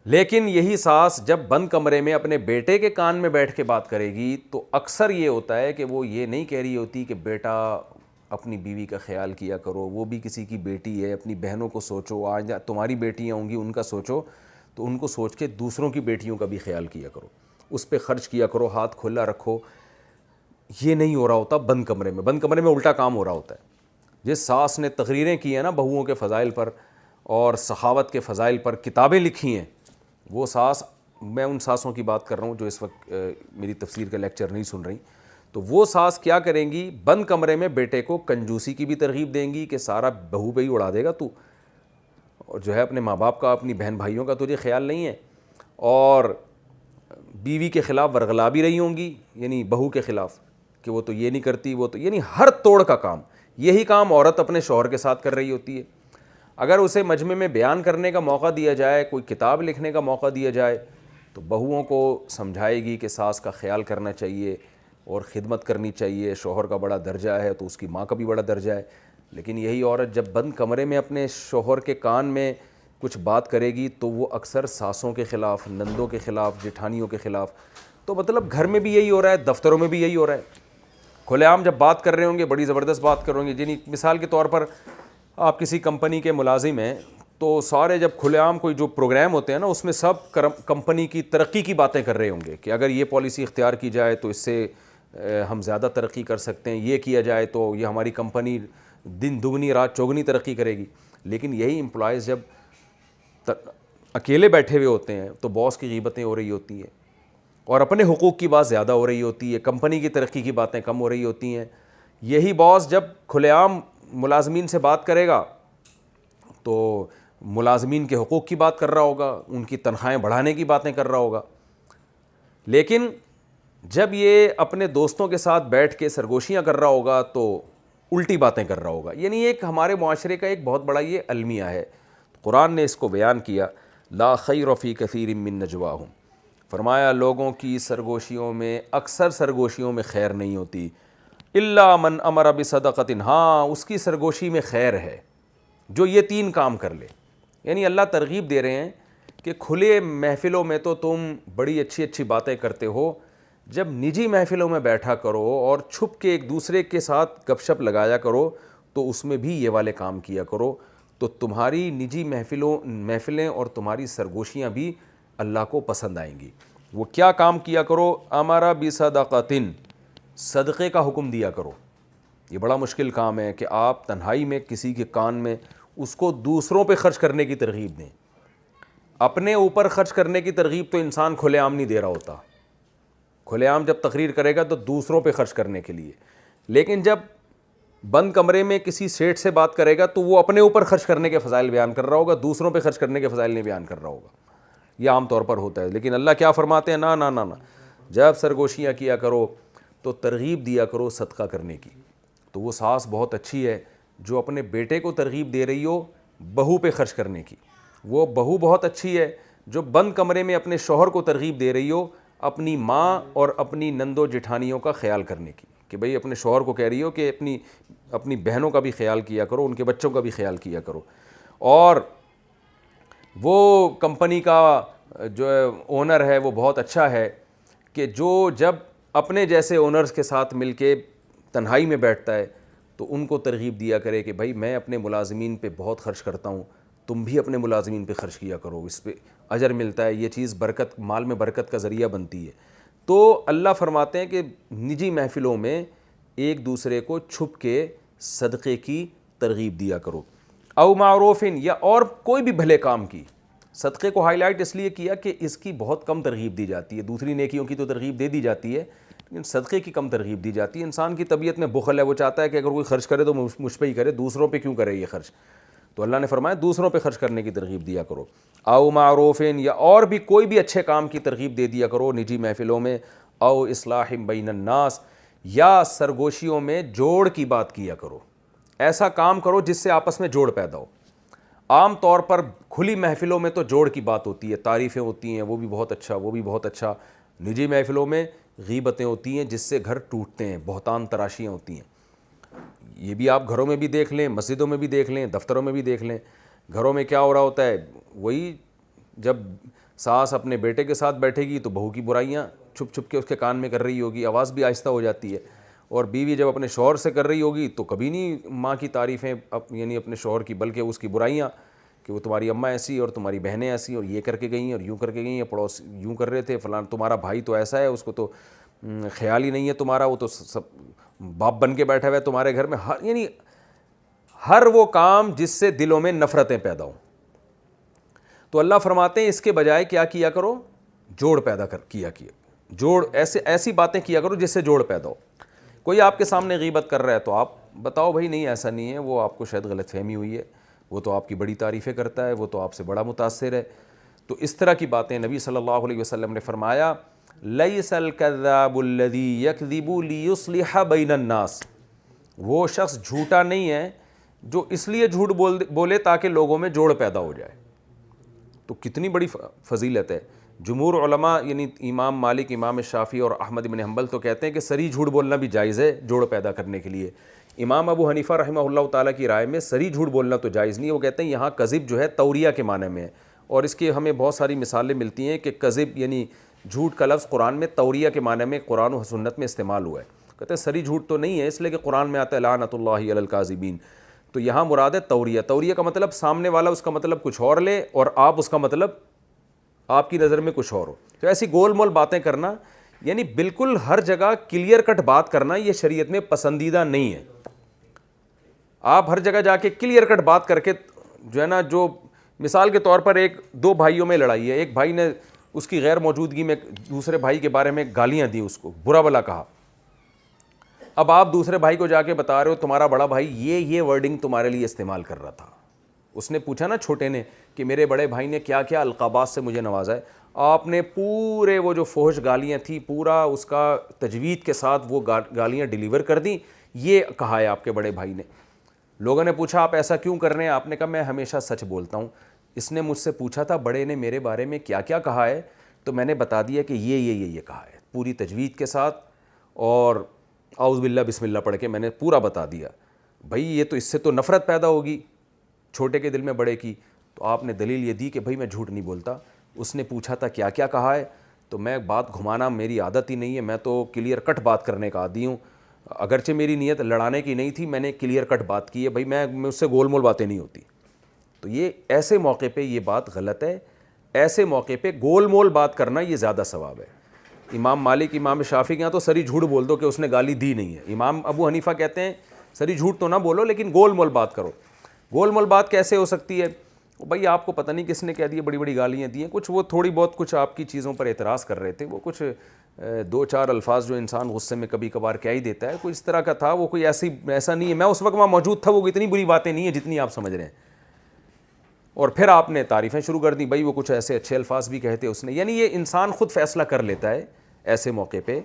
لیکن یہی ساس جب بند کمرے میں اپنے بیٹے کے کان میں بیٹھ کے بات کرے گی تو اکثر یہ ہوتا ہے کہ وہ یہ نہیں کہہ رہی ہوتی کہ بیٹا اپنی بیوی کا خیال کیا کرو, وہ بھی کسی کی بیٹی ہے, اپنی بہنوں کو سوچو, آج تمہاری بیٹیاں ہوں گی ان کا سوچو, تو ان کو سوچ کے دوسروں کی بیٹیوں کا بھی خیال کیا کرو, اس پہ خرچ کیا کرو, ہاتھ کھلا رکھو. یہ نہیں ہو رہا ہوتا بند کمرے میں. بند کمرے میں الٹا کام ہو رہا ہوتا ہے. جس ساس نے تقریریں کی ہیں نا بہوؤں کے فضائل پر اور سخاوت کے فضائل پر, کتابیں لکھی ہیں, وہ ساس, میں ان ساسوں کی بات کر رہا ہوں جو اس وقت میری تفسیر کا لیکچر نہیں سن رہی, تو وہ ساس کیا کریں گی, بند کمرے میں بیٹے کو کنجوسی کی بھی ترغیب دیں گی کہ سارا بہو پہ ہی اڑا دے گا تو, اور جو ہے اپنے ماں باپ کا, اپنی بہن بھائیوں کا تجھے خیال نہیں ہے, اور بیوی کے خلاف ورغلا بھی رہی ہوں گی, یعنی بہو کے خلاف کہ وہ تو یہ نہیں کرتی, وہ تو, یعنی ہر توڑ کا کام. یہی کام عورت اپنے شوہر کے ساتھ کر رہی ہوتی ہے. اگر اسے مجمع میں بیان کرنے کا موقع دیا جائے, کوئی کتاب لکھنے کا موقع دیا جائے, تو بہوؤں کو سمجھائے گی کہ ساس کا خیال کرنا چاہیے اور خدمت کرنی چاہیے, شوہر کا بڑا درجہ ہے تو اس کی ماں کا بھی بڑا درجہ ہے. لیکن یہی عورت جب بند کمرے میں اپنے شوہر کے کان میں کچھ بات کرے گی تو وہ اکثر ساسوں کے خلاف, نندوں کے خلاف, جٹھانیوں کے خلاف. تو مطلب گھر میں بھی یہی ہو رہا ہے, دفتروں میں بھی یہی ہو رہا ہے. کھلے عام جب بات کر رہے ہوں گے, بڑی زبردست بات کر رہے ہوں گے, جنہیں مثال کے طور پر آپ کسی کمپنی کے ملازم ہیں, تو سارے جب کھلے عام کوئی جو پروگرام ہوتے ہیں نا, اس میں سب کمپنی کی ترقی کی باتیں کر رہے ہوں گے کہ اگر یہ پالیسی اختیار کی جائے تو اس سے ہم زیادہ ترقی کر سکتے ہیں, یہ کیا جائے تو یہ ہماری کمپنی دن دگنی رات چوگنی ترقی کرے گی. لیکن یہی امپلائیز جب اکیلے بیٹھے ہوئے ہوتے ہیں تو باس کی غیبتیں ہو رہی ہوتی ہیں اور اپنے حقوق کی بات زیادہ ہو رہی ہوتی ہے, کمپنی کی ترقی کی باتیں کم ہو رہی ہوتی ہیں. یہی باس جب کھلے عام ملازمین سے بات کرے گا تو ملازمین کے حقوق کی بات کر رہا ہوگا, ان کی تنخواہیں بڑھانے کی باتیں کر رہا ہوگا. لیکن جب یہ اپنے دوستوں کے ساتھ بیٹھ کے سرگوشیاں کر رہا ہوگا تو الٹی باتیں کر رہا ہوگا. یعنی ایک ہمارے معاشرے کا ایک بہت بڑا یہ المیہ ہے. قرآن نے اس کو بیان کیا, لا خیر فی کثیر من نجواہم, فرمایا لوگوں کی سرگوشیوں میں, اکثر سرگوشیوں میں خیر نہیں ہوتی, الا من امر بصدقۃ, ہاں اس کی سرگوشی میں خیر ہے جو یہ 3 کام کر لے. یعنی اللہ ترغیب دے رہے ہیں کہ کھلے محفلوں میں تو تم بڑی اچھی اچھی باتیں کرتے ہو, جب نجی محفلوں میں بیٹھا کرو اور چھپ کے ایک دوسرے کے ساتھ گپ شپ لگایا کرو تو اس میں بھی یہ والے کام کیا کرو, تو تمہاری نجی محفلیں اور تمہاری سرگوشیاں بھی اللہ کو پسند آئیں گی. وہ کیا کام کیا کرو, امر بصدقۃ, صدقے کا حکم دیا کرو. یہ بڑا مشکل کام ہے کہ آپ تنہائی میں کسی کے کان میں اس کو دوسروں پہ خرچ کرنے کی ترغیب دیں. اپنے اوپر خرچ کرنے کی ترغیب تو انسان کھلے عام نہیں دے رہا ہوتا, کھلے عام جب تقریر کرے گا تو دوسروں پہ خرچ کرنے کے لیے. لیکن جب بند کمرے میں کسی سیٹ سے بات کرے گا تو وہ اپنے اوپر خرچ کرنے کے فضائل بیان کر رہا ہوگا, دوسروں پہ خرچ کرنے کے فضائل نہیں بیان کر رہا ہوگا. یہ عام طور پر ہوتا ہے. لیکن اللہ کیا فرماتے ہیں, نا نا نا نا, جب سرگوشیاں کیا کرو تو ترغیب دیا کرو صدقہ کرنے کی. تو وہ ساس بہت اچھی ہے جو اپنے بیٹے کو ترغیب دے رہی ہو بہو پہ خرچ کرنے کی. وہ بہو بہت اچھی ہے جو بند کمرے میں اپنے شوہر کو ترغیب دے رہی ہو اپنی ماں اور اپنی نندوں جٹھانیوں کا خیال کرنے کی, کہ بھئی اپنے شوہر کو کہہ رہی ہو کہ اپنی بہنوں کا بھی خیال کیا کرو, ان کے بچوں کا بھی خیال کیا کرو. اور وہ کمپنی کا جو اونر ہے وہ بہت اچھا ہے کہ جو جب اپنے جیسے اونرز کے ساتھ مل کے تنہائی میں بیٹھتا ہے تو ان کو ترغیب دیا کرے کہ بھائی میں اپنے ملازمین پہ بہت خرچ کرتا ہوں, تم بھی اپنے ملازمین پہ خرچ کیا کرو, اس پہ اجر ملتا ہے, یہ چیز برکت, مال میں برکت کا ذریعہ بنتی ہے. تو اللہ فرماتے ہیں کہ نجی محفلوں میں ایک دوسرے کو چھپ کے صدقے کی ترغیب دیا کرو, او معروفن, یا اور کوئی بھی بھلے کام کی. صدقے کو ہائی لائٹ اس لیے کیا کہ اس کی بہت کم ترغیب دی جاتی ہے. دوسری نیکیوں کی تو ترغیب دے دی جاتی ہے لیکن صدقے کی کم ترغیب دی جاتی ہے. انسان کی طبیعت میں بخل ہے, وہ چاہتا ہے کہ اگر کوئی خرچ کرے تو مجھ پہ ہی کرے, دوسروں پہ کیوں کرے یہ خرچ. تو اللہ نے فرمایا دوسروں پہ خرچ کرنے کی ترغیب دیا کرو. او معروفین, یا اور بھی کوئی بھی اچھے کام کی ترغیب دے دیا کرو نجی محفلوں میں. او اصلاح بین الناس, یا سرگوشیوں میں جوڑ کی بات کیا کرو. ایسا کام کرو جس سے آپس میں جوڑ پیدا ہو. عام طور پر کھلی محفلوں میں تو جوڑ کی بات ہوتی ہے, تعریفیں ہوتی ہیں, وہ بھی بہت اچھا, وہ بھی بہت اچھا. نجی محفلوں میں غیبتیں ہوتی ہیں جس سے گھر ٹوٹتے ہیں, بہتان تراشیاں ہوتی ہیں. یہ بھی آپ گھروں میں بھی دیکھ لیں, مسجدوں میں بھی دیکھ لیں, دفتروں میں بھی دیکھ لیں. گھروں میں کیا ہو رہا ہوتا ہے, وہی جب ساس اپنے بیٹے کے ساتھ بیٹھے گی تو بہو کی برائیاں چھپ چھپ کے اس کے کان میں کر رہی ہوگی, آواز بھی آہستہ ہو جاتی ہے. اور بیوی جب اپنے شوہر سے کر رہی ہوگی تو کبھی نہیں ماں کی تعریفیں یعنی اپنے شوہر کی, بلکہ اس کی برائیاں کہ وہ تمہاری اماں ایسی اور تمہاری بہنیں ایسی اور یہ کر کے گئی ہیں اور یوں کر کے گئی ہیں, پڑوس یوں کر رہے تھے فلاں, تمہارا بھائی تو ایسا ہے, اس کو تو خیال ہی نہیں ہے تمہارا, وہ تو سب باپ بن کے بیٹھا ہوا ہے تمہارے گھر میں. یعنی ہر وہ کام جس سے دلوں میں نفرتیں پیدا ہوں. تو اللہ فرماتے ہیں اس کے بجائے کیا کیا کرو, جوڑ پیدا کیا جوڑ, ایسی باتیں کیا کرو جس سے جوڑ پیدا ہو. کوئی آپ کے سامنے غیبت کر رہا ہے تو آپ بتاؤ بھائی نہیں ایسا نہیں ہے, وہ آپ کو شاید غلط فہمی ہوئی ہے, وہ تو آپ کی بڑی تعریفیں کرتا ہے, وہ تو آپ سے بڑا متاثر ہے. تو اس طرح کی باتیں نبی صلی اللہ علیہ وسلم نے فرمایا لیس الکذاب الذی یکذب لیصلح بین الناس, وہ شخص جھوٹا نہیں ہے جو اس لیے جھوٹ بولے تاکہ لوگوں میں جوڑ پیدا ہو جائے. تو کتنی بڑی فضیلت ہے. جمہور علماء یعنی امام مالک, امام شافعی اور احمد بن حنبل تو کہتے ہیں کہ صریح جھوٹ بولنا بھی جائز ہے جوڑ پیدا کرنے کے لیے. امام ابو حنیفہ رحمہ اللہ تعالیٰ کی رائے میں صریح جھوٹ بولنا تو جائز نہیں ہے. وہ کہتے ہیں یہاں کذب جو ہے توریہ کے معنی میں ہے, اور اس کے ہمیں بہت ساری مثالیں ملتی ہیں کہ کذب یعنی جھوٹ کا لفظ قرآن میں توریہ کے معنی میں قرآن و سنت میں استعمال ہوا ہے. کہتے ہیں صریح جھوٹ تو نہیں ہے اس لیے کہ قرآن میں آتا ہے لعنت اللہ علی الکاذبین. تو یہاں مراد ہے توریہ. توریہ کا مطلب سامنے والا اس کا مطلب کچھ اور لے اور آپ اس کا مطلب آپ کی نظر میں کچھ اور ہو. تو ایسی گول مول باتیں کرنا یعنی بالکل ہر جگہ کلیئر کٹ بات کرنا یہ شریعت میں پسندیدہ نہیں ہے. آپ ہر جگہ جا کے کلیئر کٹ بات کر کے جو ہے نا, جو مثال کے طور پر ایک دو بھائیوں میں لڑائی ہے, ایک بھائی نے اس کی غیر موجودگی میں دوسرے بھائی کے بارے میں گالیاں دی, اس کو برا بلا کہا. اب آپ دوسرے بھائی کو جا کے بتا رہے ہو تمہارا بڑا بھائی یہ ورڈنگ تمہارے لیے استعمال کر رہا تھا. اس نے پوچھا نا چھوٹے نے کہ میرے بڑے بھائی نے کیا کیا القابات سے مجھے نوازا ہے. آپ نے پورے وہ جو فحش گالیاں تھیں پورا اس کا تجوید کے ساتھ وہ گالیاں ڈیلیور کر دیں. یہ کہا ہے آپ کے بڑے بھائی نے. لوگوں نے پوچھا آپ ایسا کیوں کر رہے ہیں, آپ نے کہا میں ہمیشہ سچ بولتا ہوں. اس نے مجھ سے پوچھا تھا بڑے نے میرے بارے میں کیا کیا کہا ہے, تو میں نے بتا دیا کہ یہ کہا ہے پوری تجوید کے ساتھ, اور اعوذ باللہ بسم اللہ پڑھ کے میں نے پورا بتا دیا. بھائی یہ تو اس سے تو نفرت پیدا ہوگی چھوٹے کے دل میں بڑے کی. تو آپ نے دلیل یہ دی کہ بھائی میں جھوٹ نہیں بولتا. اس نے پوچھا تھا کیا کیا کہا ہے, تو میں بات گھمانا میری عادت ہی نہیں ہے, میں تو کلیئر کٹ بات کرنے کا عادی ہوں. اگرچہ میری نیت لڑانے کی نہیں تھی, میں نے کلیئر کٹ بات کی ہے, بھائی میں اس سے گول مول باتیں نہیں ہوتی. تو یہ ایسے موقع پہ یہ بات غلط ہے. ایسے موقع پہ گول مول بات کرنا یہ زیادہ ثواب ہے. امام مالک, امام شافعی کے یہاں تو سری جھوٹ بول دو کہ اس نے گالی دی نہیں ہے. امام ابو حنیفہ کہتے ہیں سری جھوٹ تو نہ بولو لیکن گول مول بات کرو. گول مول بات کیسے ہو سکتی ہے, بھائی آپ کو پتہ نہیں کس نے کہہ دی, بڑی بڑی گالیاں دی ہیں, کچھ وہ تھوڑی بہت کچھ آپ کی چیزوں پر اعتراض کر رہے تھے, وہ کچھ دو چار الفاظ جو انسان غصے میں کبھی کبھار کہہ ہی دیتا ہے, کوئی اس طرح کا تھا. وہ کوئی ایسا نہیں ہے, میں اس وقت وہاں موجود تھا, وہ اتنی بری باتیں نہیں ہیں جتنی آپ سمجھ رہے ہیں. اور پھر آپ نے تعریفیں شروع کر دیں, بھائی وہ کچھ ایسے اچھے الفاظ بھی کہتے اس نے. یعنی یہ انسان خود فیصلہ کر لیتا ہے ایسے موقع پہ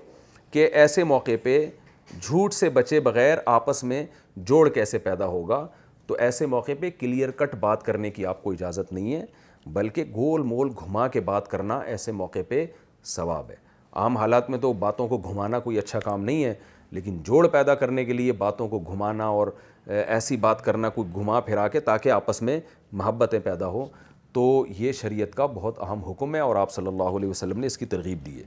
کہ ایسے موقع پہ جھوٹ سے بچے بغیر آپس میں جوڑ کیسے پیدا ہوگا. تو ایسے موقع پہ کلیئر کٹ بات کرنے کی آپ کو اجازت نہیں ہے, بلکہ گول مول گھما کے بات کرنا ایسے موقع پہ ثواب ہے. عام حالات میں تو باتوں کو گھمانا کوئی اچھا کام نہیں ہے, لیکن جوڑ پیدا کرنے کے لیے باتوں کو گھمانا اور ایسی بات کرنا کوئی گھما پھرا کے تاکہ آپس میں محبتیں پیدا ہوں, تو یہ شریعت کا بہت اہم حکم ہے اور آپ صلی اللہ علیہ وسلم نے اس کی ترغیب دی ہے.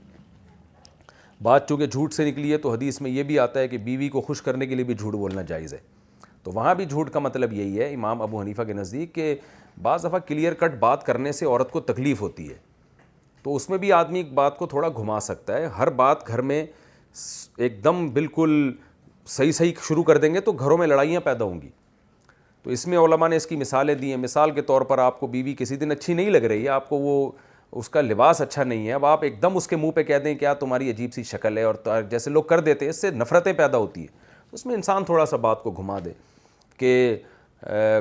بات چونکہ جھوٹ سے نکلی ہے تو حدیث میں یہ بھی آتا ہے کہ بیوی کو خوش کرنے کے لیے بھی جھوٹ بولنا جائز ہے. تو وہاں بھی جھوٹ کا مطلب یہی ہے امام ابو حنیفہ کے نزدیک کہ بعض دفعہ کلیئر کٹ بات کرنے سے عورت کو تکلیف ہوتی ہے, تو اس میں بھی آدمی ایک بات کو تھوڑا گھما سکتا ہے. ہر بات گھر میں ایک دم بالکل صحیح شروع کر دیں گے تو گھروں میں لڑائیاں پیدا ہوں گی. تو اس میں علماء نے اس کی مثالیں دی ہیں. مثال کے طور پر آپ کو بیوی کسی دن اچھی نہیں لگ رہی ہے, آپ کو وہ اس کا لباس اچھا نہیں ہے, اب آپ ایک دم اس کے منہ پہ کہہ دیں کیا تمہاری عجیب سی شکل ہے, اور جیسے لوگ کر دیتے ہیں, اس سے نفرتیں پیدا ہوتی ہیں. اس میں انسان تھوڑا سا بات کو گھما دے کہ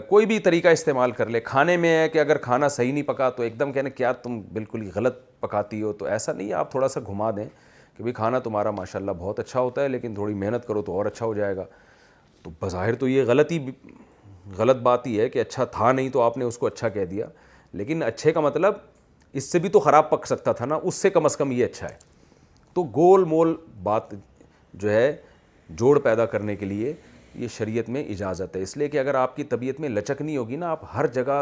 کوئی بھی طریقہ استعمال کر لے. کھانے میں ہے کہ اگر کھانا صحیح نہیں پکا تو ایک دم کہنے کیا تم بالکل ہی غلط پکاتی ہو, تو ایسا نہیں ہے, آپ تھوڑا سا گھما دیں کہ بھئی کھانا تمہارا ماشاءاللہ بہت اچھا ہوتا ہے, لیکن تھوڑی محنت کرو تو اور اچھا ہو جائے گا. تو بظاہر تو یہ غلط بات ہی ہے کہ اچھا تھا نہیں تو آپ نے اس کو اچھا کہہ دیا, لیکن اچھے کا مطلب اس سے بھی تو خراب پک سکتا تھا نا, اس سے کم از کم یہ اچھا ہے. تو گول مول بات جو ہے جوڑ پیدا کرنے کے لیے یہ شریعت میں اجازت ہے. اس لیے کہ اگر آپ کی طبیعت میں لچک نہیں ہوگی نا, آپ ہر جگہ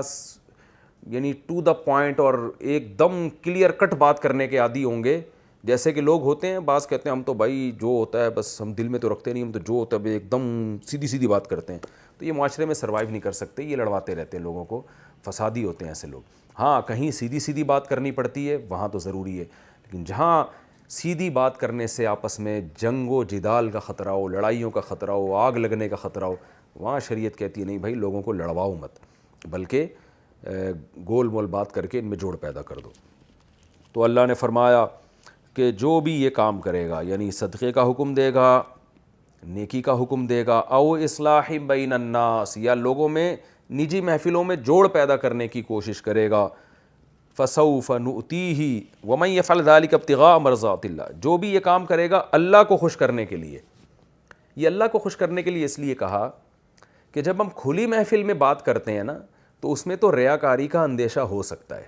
یعنی ٹو دا پوائنٹ اور ایک دم کلیئر کٹ بات کرنے کے عادی ہوں گے, جیسے کہ لوگ ہوتے ہیں, بعض کہتے ہیں ہم تو بھائی جو ہوتا ہے بس ہم دل میں تو رکھتے نہیں, ہم تو جو ہوتا ہے ایک دم سیدھی بات کرتے ہیں, تو یہ معاشرے میں سروائیو نہیں کر سکتے, یہ لڑواتے رہتے ہیں لوگوں کو, فسادی ہوتے ہیں ایسے لوگ. ہاں کہیں سیدھی بات کرنی پڑتی ہے وہاں تو ضروری ہے, لیکن جہاں سیدھی بات کرنے سے آپس میں جنگ و جدال کا خطرہ ہو, لڑائیوں کا خطرہ ہو, آگ لگنے کا خطرہ ہو, وہاں شریعت کہتی ہے نہیں بھائی لوگوں کو لڑواؤ مت, بلکہ گول مول بات کر کے ان میں جوڑ پیدا کر دو. تو اللہ نے فرمایا کہ جو بھی یہ کام کرے گا, یعنی صدقے کا حکم دے گا, نیکی کا حکم دے گا, او اصلاح بین الناس, یا لوگوں میں نجی محفلوں میں جوڑ پیدا کرنے کی کوشش کرے گا, فسوف نؤتیہ ومن یفعل ذلک ابتغاء مرضات اللہ, جو بھی یہ کام کرے گا اللہ کو خوش کرنے کے لیے. یہ اللہ کو خوش کرنے کے لیے اس لیے کہا کہ جب ہم کھلی محفل میں بات کرتے ہیں نا تو اس میں تو ریاکاری کا اندیشہ ہو سکتا ہے,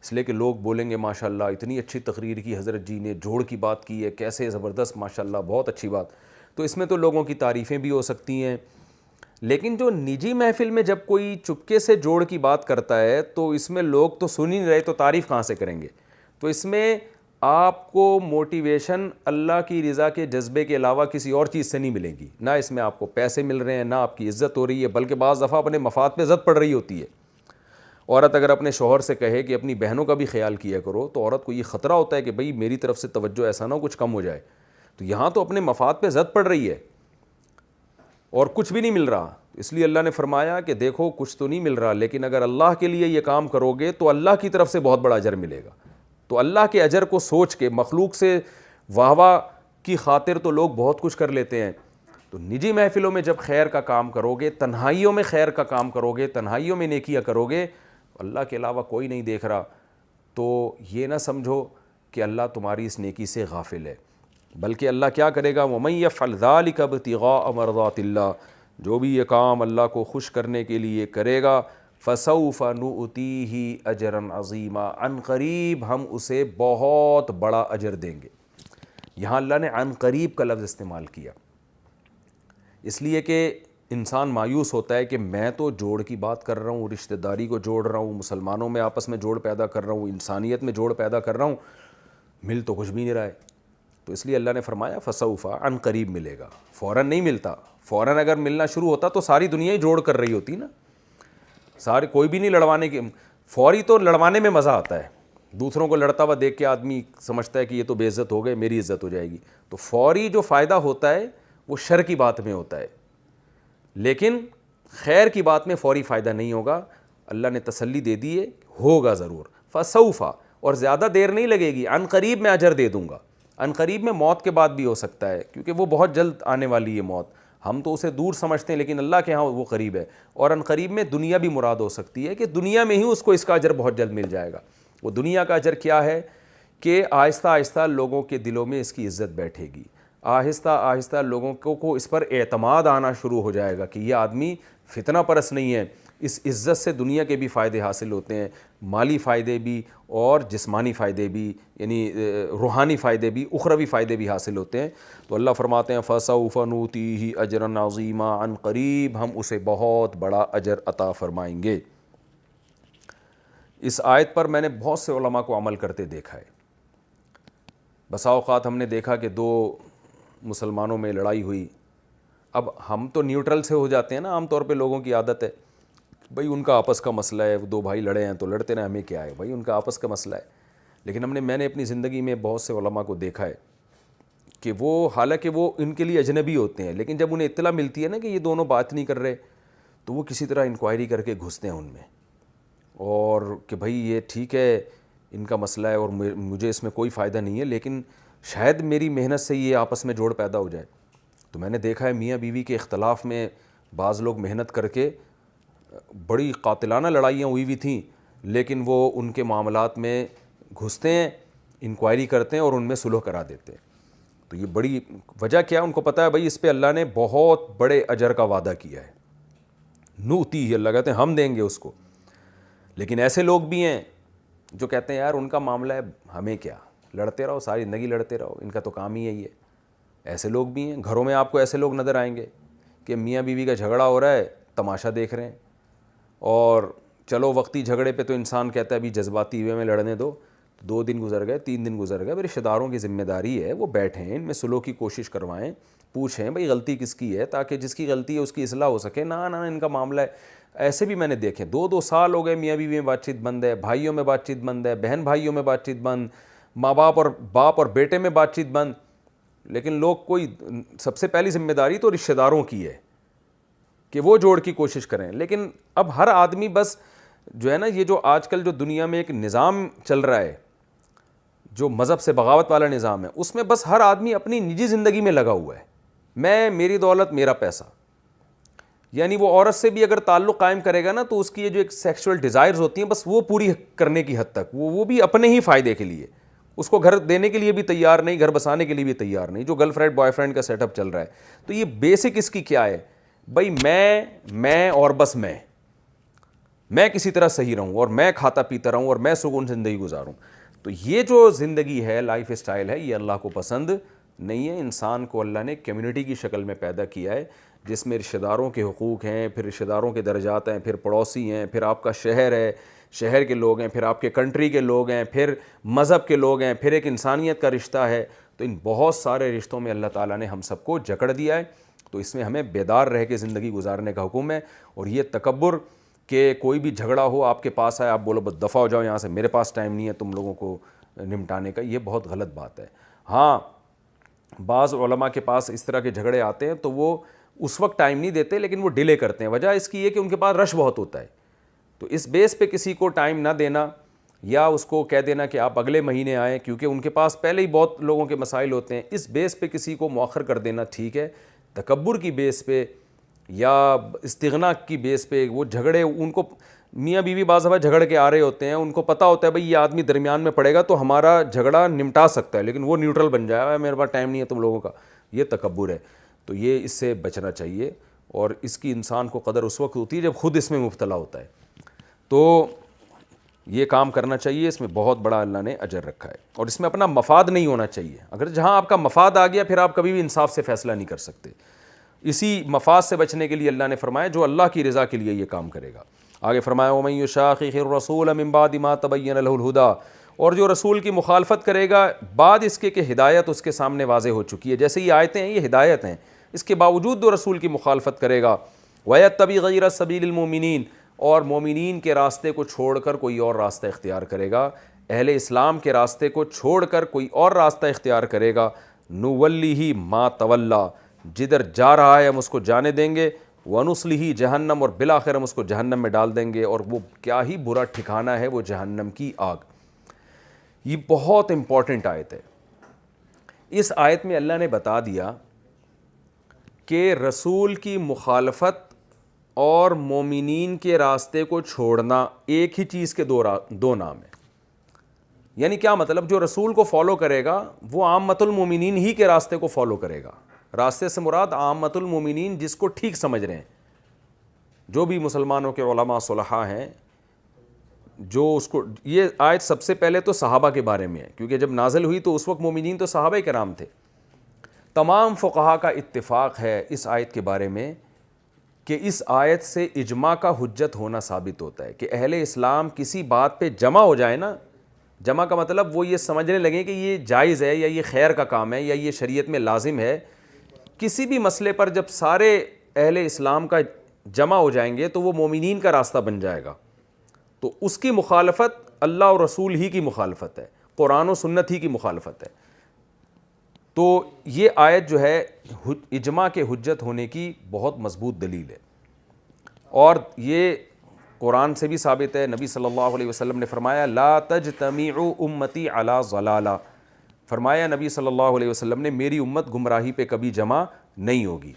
اس لیے کہ لوگ بولیں گے ماشاءاللہ اتنی اچھی تقریر کی حضرت جی نے, جوڑ کی بات کی ہے, کیسے زبردست ماشاءاللہ بہت اچھی بات. تو اس میں تو لوگوں کی تعریفیں بھی ہو سکتی ہیں, لیکن جو نجی محفل میں جب کوئی چپکے سے جوڑ کی بات کرتا ہے تو اس میں لوگ تو سن ہی نہیں رہے, تو تعریف کہاں سے کریں گے. تو اس میں آپ کو موٹیویشن اللہ کی رضا کے جذبے کے علاوہ کسی اور چیز سے نہیں ملے گی, نہ اس میں آپ کو پیسے مل رہے ہیں, نہ آپ کی عزت ہو رہی ہے, بلکہ بعض دفعہ اپنے مفاد پہ زد پڑ رہی ہوتی ہے. عورت اگر اپنے شوہر سے کہے کہ اپنی بہنوں کا بھی خیال کیا کرو, تو عورت کو یہ خطرہ ہوتا ہے کہ بھئی میری طرف سے توجہ ایسا نہ ہو کچھ کم ہو جائے. تو یہاں تو اپنے مفاد پہ زد پڑ رہی ہے اور کچھ بھی نہیں مل رہا, اس لیے اللہ نے فرمایا کہ دیکھو کچھ تو نہیں مل رہا, لیکن اگر اللہ کے لیے یہ کام کرو گے تو اللہ کی طرف سے بہت بڑا اجر ملے گا. تو اللہ کے اجر کو سوچ کے, مخلوق سے واہ واہ کی خاطر تو لوگ بہت کچھ کر لیتے ہیں. تو نجی محفلوں میں جب خیر کا کام کرو گے, تنہائیوں میں خیر کا کام کرو گے, تنہائیوں میں نیکیاں کرو گے, اللہ کے علاوہ کوئی نہیں دیکھ رہا, تو یہ نہ سمجھو کہ اللہ تمہاری اس نیکی سے غافل ہے, بلکہ اللہ کیا کرے گا, وَمَن يَفْعَلْ ذَلِكَ ابْتِغَاءَ مَرْضَاتِ اللَّهِ, جو بھی یہ کام اللہ کو خوش کرنے کے لیے کرے گا, فَسَوْفَ نُؤْتِيهِ أَجْرًا عَظِيمًا, عن قریب ہم اسے بہت بڑا اجر دیں گے. یہاں اللہ نے عن قریب کا لفظ استعمال کیا اس لیے کہ انسان مایوس ہوتا ہے کہ میں تو جوڑ کی بات کر رہا ہوں, رشتہ داری کو جوڑ رہا ہوں, مسلمانوں میں آپس میں جوڑ پیدا کر رہا ہوں, انسانیت میں جوڑ پیدا کر رہا ہوں, مل تو کچھ بھی نہیں رہا ہے. تو اس لیے اللہ نے فرمایا فسوف, عن قریب ملے گا, فوراً نہیں ملتا. فوراً اگر ملنا شروع ہوتا تو ساری دنیا ہی جوڑ کر رہی ہوتی نا, سارے کوئی بھی نہیں لڑوانے کی. فوری تو لڑوانے میں مزہ آتا ہے, دوسروں کو لڑتا ہوا دیکھ کے آدمی سمجھتا ہے کہ یہ تو بے عزت ہو گئے, میری عزت ہو جائے گی. تو فوری جو فائدہ ہوتا ہے وہ شر کی بات میں ہوتا ہے, لیکن خیر کی بات میں فوری فائدہ نہیں ہوگا. اللہ نے تسلی دے دی ہے, ہوگا ضرور. فسوفا, اور زیادہ دیر نہیں لگے گی, عن قریب میں اجر دے دوں گا. عن قریب میں موت کے بعد بھی ہو سکتا ہے, کیونکہ وہ بہت جلد آنے والی ہے موت, ہم تو اسے دور سمجھتے ہیں لیکن اللہ کے ہاں وہ قریب ہے. اور عن قریب میں دنیا بھی مراد ہو سکتی ہے کہ دنیا میں ہی اس کو اس کا اجر بہت جلد مل جائے گا. وہ دنیا کا اجر کیا ہے کہ آہستہ آہستہ لوگوں کے دلوں میں اس کی عزت بیٹھے گی, آہستہ آہستہ لوگوں کو اس پر اعتماد آنا شروع ہو جائے گا کہ یہ آدمی فتنہ پرست نہیں ہے. اس عزت سے دنیا کے بھی فائدے حاصل ہوتے ہیں, مالی فائدے بھی اور جسمانی فائدے بھی, یعنی روحانی فائدے بھی, اخروی فائدے بھی حاصل ہوتے ہیں. تو اللہ فرماتے ہیں فَسَوْفَ نُؤْتِيهِ أَجْرًا عَظِيمًا, عن قریب ہم اسے بہت بڑا اجر عطا فرمائیں گے. اس آیت پر میں نے بہت سے علماء کو عمل کرتے دیکھا ہے. بسا اوقات ہم نے دیکھا کہ دو مسلمانوں میں لڑائی ہوئی, اب ہم تو نیوٹرل سے ہو جاتے ہیں نا, عام طور پہ لوگوں کی عادت ہے بھئی ان کا آپس کا مسئلہ ہے, وہ دو بھائی لڑے ہیں تو لڑتے رہے, ہمیں کیا ہے بھئی ان کا آپس کا مسئلہ ہے. لیکن میں نے اپنی زندگی میں بہت سے علماء کو دیکھا ہے کہ وہ حالانکہ وہ ان کے لیے اجنبی ہوتے ہیں, لیکن جب انہیں اطلاع ملتی ہے نا کہ یہ دونوں بات نہیں کر رہے, تو وہ کسی طرح انکوائری کر کے گھستے ہیں ان میں، اور کہ بھائی یہ ٹھیک ہے ان کا مسئلہ ہے اور مجھے اس میں کوئی فائدہ نہیں ہے، لیکن شاید میری محنت سے یہ آپس میں جوڑ پیدا ہو جائے۔ تو میں نے دیکھا ہے میاں بیوی کے اختلاف میں بعض لوگ محنت کر کے، بڑی قاتلانہ لڑائیاں ہوئی ہوئی تھیں، لیکن وہ ان کے معاملات میں گھستے ہیں، انکوائری کرتے ہیں اور ان میں صلح کرا دیتے ہیں۔ تو یہ بڑی وجہ کیا ہے؟ ان کو پتہ ہے بھائی اس پہ اللہ نے بہت بڑے اجر کا وعدہ کیا ہے، نوتی ہی، اللہ کہتے ہیں ہم دیں گے اس کو۔ لیکن ایسے لوگ بھی ہیں جو کہتے ہیں یار ان کا معاملہ ہے، ہمیں کیا، لڑتے رہو ساری زندگی لڑتے رہو، ان کا تو کام ہی یہی ہے۔ ایسے لوگ بھی ہیں، گھروں میں آپ کو ایسے لوگ نظر آئیں گے کہ میاں بیوی کا جھگڑا ہو رہا ہے، تماشا دیکھ رہے ہیں، اور چلو وقتی جھگڑے پہ تو انسان کہتا ہے ابھی جذباتی ہوئے میں لڑنے دو، 2 دن گزر گئے، 3 دن گزر گئے، رشتہ داروں کی ذمہ داری ہے وہ بیٹھیں، ان میں صلح کی کوشش کروائیں، پوچھیں بھائی غلطی کس کی ہے، تاکہ جس کی غلطی ہے اس کی اصلاح ہو سکے۔ نہ ان کا معاملہ ہے، ایسے بھی میں نے دیکھے 2 سال ہو گئے میاں بیوی میں بات چیت بند ہے، بھائیوں میں بات چیت بند ہے، بہن بھائیوں میں بات چیت بند، ماں باپ اور بیٹے میں بات چیت بند، لیکن لوگ کوئی سب سے پہلی ذمہ داری تو رشتہ داروں کی ہے کہ وہ جوڑ کی کوشش کریں۔ لیکن اب ہر آدمی بس جو ہے نا، یہ جو آج کل جو دنیا میں ایک نظام چل رہا ہے جو مذہب سے بغاوت والا نظام ہے، اس میں بس ہر آدمی اپنی نجی زندگی میں لگا ہوا ہے، میری دولت میرا پیسہ، یعنی وہ عورت سے بھی اگر تعلق قائم کرے گا نا تو اس کی یہ جو ایک سیکشول ڈیزائرز ہوتی ہیں بس وہ پوری کرنے کی حد تک، وہ بھی اپنے ہی فائدے کے لیے، اس کو گھر دینے کے لیے بھی تیار نہیں، گھر بسانے کے لیے بھی تیار نہیں، جو گرل فرینڈ بوائے فرینڈ کا سیٹ اپ چل رہا ہے۔ تو یہ بیسک اس کی کیا ہے بھائی، میں اور بس میں کسی طرح صحیح رہوں اور میں کھاتا پیتا رہوں اور میں سکون زندگی گزاروں۔ تو یہ جو زندگی ہے، لائف اسٹائل ہے، یہ اللہ کو پسند نہیں ہے۔ انسان کو اللہ نے کمیونٹی کی شکل میں پیدا کیا ہے، جس میں رشتہ داروں کے حقوق ہیں، پھر رشتہ داروں کے درجات ہیں، پھر پڑوسی ہیں، پھر آپ کا شہر ہے، شہر کے لوگ ہیں، پھر آپ کے کنٹری کے لوگ ہیں، پھر مذہب کے لوگ ہیں، پھر ایک انسانیت کا رشتہ ہے۔ تو ان بہت سارے رشتوں میں اللہ تعالیٰ نے ہم سب کو جکڑ دیا ہے، تو اس میں ہمیں بیدار رہ کے زندگی گزارنے کا حکم ہے۔ اور یہ تکبر کہ کوئی بھی جھگڑا ہو آپ کے پاس آئے، آپ بولو بس دفع ہو جاؤ یہاں سے، میرے پاس ٹائم نہیں ہے تم لوگوں کو نمٹانے کا، یہ بہت غلط بات ہے۔ ہاں بعض علماء کے پاس اس طرح کے جھگڑے آتے ہیں تو وہ اس وقت ٹائم نہیں دیتے، لیکن وہ ڈیلے کرتے ہیں، وجہ اس کی یہ کہ ان کے پاس رش بہت ہوتا ہے۔ تو اس بیس پہ کسی کو ٹائم نہ دینا یا اس کو کہہ دینا کہ آپ اگلے مہینے آئیں، کیونکہ ان کے پاس پہلے ہی بہت لوگوں کے مسائل ہوتے ہیں، اس بیس پہ کسی کو مؤخر کر دینا ٹھیک ہے۔ تکبر کی بیس پہ یا استغنا کی بیس پہ وہ جھگڑے، ان کو میاں بیوی بعض دفعہ جھگڑ کے آ رہے ہوتے ہیں، ان کو پتہ ہوتا ہے بھائی یہ آدمی درمیان میں پڑے گا تو ہمارا جھگڑا نمٹا سکتا ہے، لیکن وہ نیوٹرل بن جائے، میرے پاس ٹائم نہیں ہے تم لوگوں کا، یہ تکبر ہے۔ تو یہ اس سے بچنا چاہیے، اور اس کی انسان کو قدر اس وقت ہوتی ہے جب خود اس میں مبتلا ہوتا ہے۔ تو یہ کام کرنا چاہیے، اس میں بہت بڑا اللہ نے اجر رکھا ہے، اور اس میں اپنا مفاد نہیں ہونا چاہیے۔ اگر جہاں آپ کا مفاد آ گیا پھر آپ کبھی بھی انصاف سے فیصلہ نہیں کر سکتے۔ اسی مفاد سے بچنے کے لیے اللہ نے فرمایا جو اللہ کی رضا کے لیے یہ کام کرے گا۔ آگے فرمایا وَمَن يُشَاقِقِ الرَّسُولَ مِن بَعْدِ مَا تَبَيَّنَ لَهُ الْهُدَىٰ، اور جو رسول کی مخالفت کرے گا بعد اس کے کہ ہدایت اس کے سامنے واضح ہو چکی ہے۔ جیسے یہ آیتیں ہیں یہ ہدایت ہیں، اس کے باوجود جو رسول کی مخالفت کرے گا وَيَتَّبِعْ غَيْرَ سَبِيلِ الْمُؤْمِنِينَ، اور مومنین کے راستے کو چھوڑ کر کوئی اور راستہ اختیار کرے گا، اہل اسلام کے راستے کو چھوڑ کر کوئی اور راستہ اختیار کرے گا، نُوَلِّهِ مَا تَوَلَّىٰ، جدھر جا رہا ہے ہم اس کو جانے دیں گے، وَنُصْلِهِ جہنم، اور بالآخر ہم اس کو جہنم میں ڈال دیں گے، اور وہ کیا ہی برا ٹھکانہ ہے وہ جہنم کی آگ۔ یہ بہت امپورٹنٹ آیت ہے۔ اس آیت میں اللہ نے بتا دیا کہ رسول کی مخالفت اور مومنین کے راستے کو چھوڑنا ایک ہی چیز کے دو نام ہیں۔ یعنی کیا مطلب، جو رسول کو فالو کرے گا وہ عامۃ المومنین ہی کے راستے کو فالو کرے گا۔ راستے سے مراد عامۃ المومنین، جس کو ٹھیک سمجھ رہے ہیں، جو بھی مسلمانوں کے علماء صلحاء ہیں، جو اس کو، یہ آیت سب سے پہلے تو صحابہ کے بارے میں ہے، کیونکہ جب نازل ہوئی تو اس وقت مومنین تو صحابہ کرام تھے۔ تمام فقہا کا اتفاق ہے اس آیت کے بارے میں کہ اس آیت سے اجماع کا حجت ہونا ثابت ہوتا ہے، کہ اہل اسلام کسی بات پہ جمع ہو جائے نا، جمع کا مطلب وہ یہ سمجھنے لگیں کہ یہ جائز ہے یا یہ خیر کا کام ہے یا یہ شریعت میں لازم ہے، کسی بھی مسئلے پر جب سارے اہل اسلام کا جمع ہو جائیں گے تو وہ مومنین کا راستہ بن جائے گا۔ تو اس کی مخالفت اللہ اور رسول ہی کی مخالفت ہے، قرآن و سنت ہی کی مخالفت ہے۔ تو یہ آیت جو ہے اجماع کے حجت ہونے کی بہت مضبوط دلیل ہے۔ اور یہ قرآن سے بھی ثابت ہے، نبی صلی اللہ علیہ وسلم نے فرمایا لا تجتمع امتی علی ضلالہ، فرمایا نبی صلی اللہ علیہ وسلم نے میری امت گمراہی پہ کبھی جمع نہیں ہوگی۔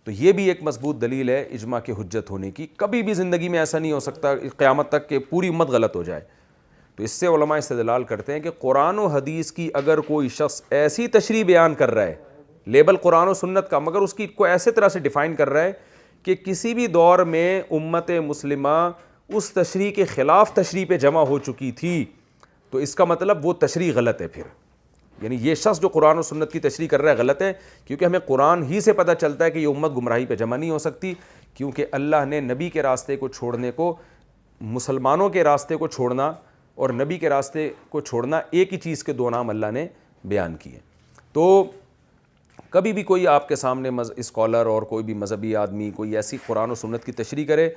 تو یہ بھی ایک مضبوط دلیل ہے اجماع کے حجت ہونے کی۔ کبھی بھی زندگی میں ایسا نہیں ہو سکتا قیامت تک کہ پوری امت غلط ہو جائے۔ تو اس سے علماء استدلال کرتے ہیں کہ قرآن و حدیث کی اگر کوئی شخص ایسی تشریح بیان کر رہا ہے، لیبل قرآن و سنت کا، مگر اس کی کو ایسے طرح سے ڈیفائن کر رہا ہے کہ کسی بھی دور میں امت مسلمہ اس تشریح کے خلاف تشریح پہ جمع ہو چکی تھی، تو اس کا مطلب وہ تشریح غلط ہے۔ پھر یعنی یہ شخص جو قرآن و سنت کی تشریح کر رہا ہے غلط ہے، کیونکہ ہمیں قرآن ہی سے پتہ چلتا ہے کہ یہ امت گمراہی پہ جمع نہیں ہو سکتی، کیونکہ اللہ نے نبی کے راستے کو چھوڑنے کو، مسلمانوں کے راستے کو چھوڑنا اور نبی کے راستے کو چھوڑنا ایک ہی چیز کے دو نام اللہ نے بیان کیے۔ تو کبھی بھی کوئی آپ کے سامنے اسکالر اور کوئی بھی مذہبی آدمی کوئی ایسی قرآن و سنت کی تشریح کرے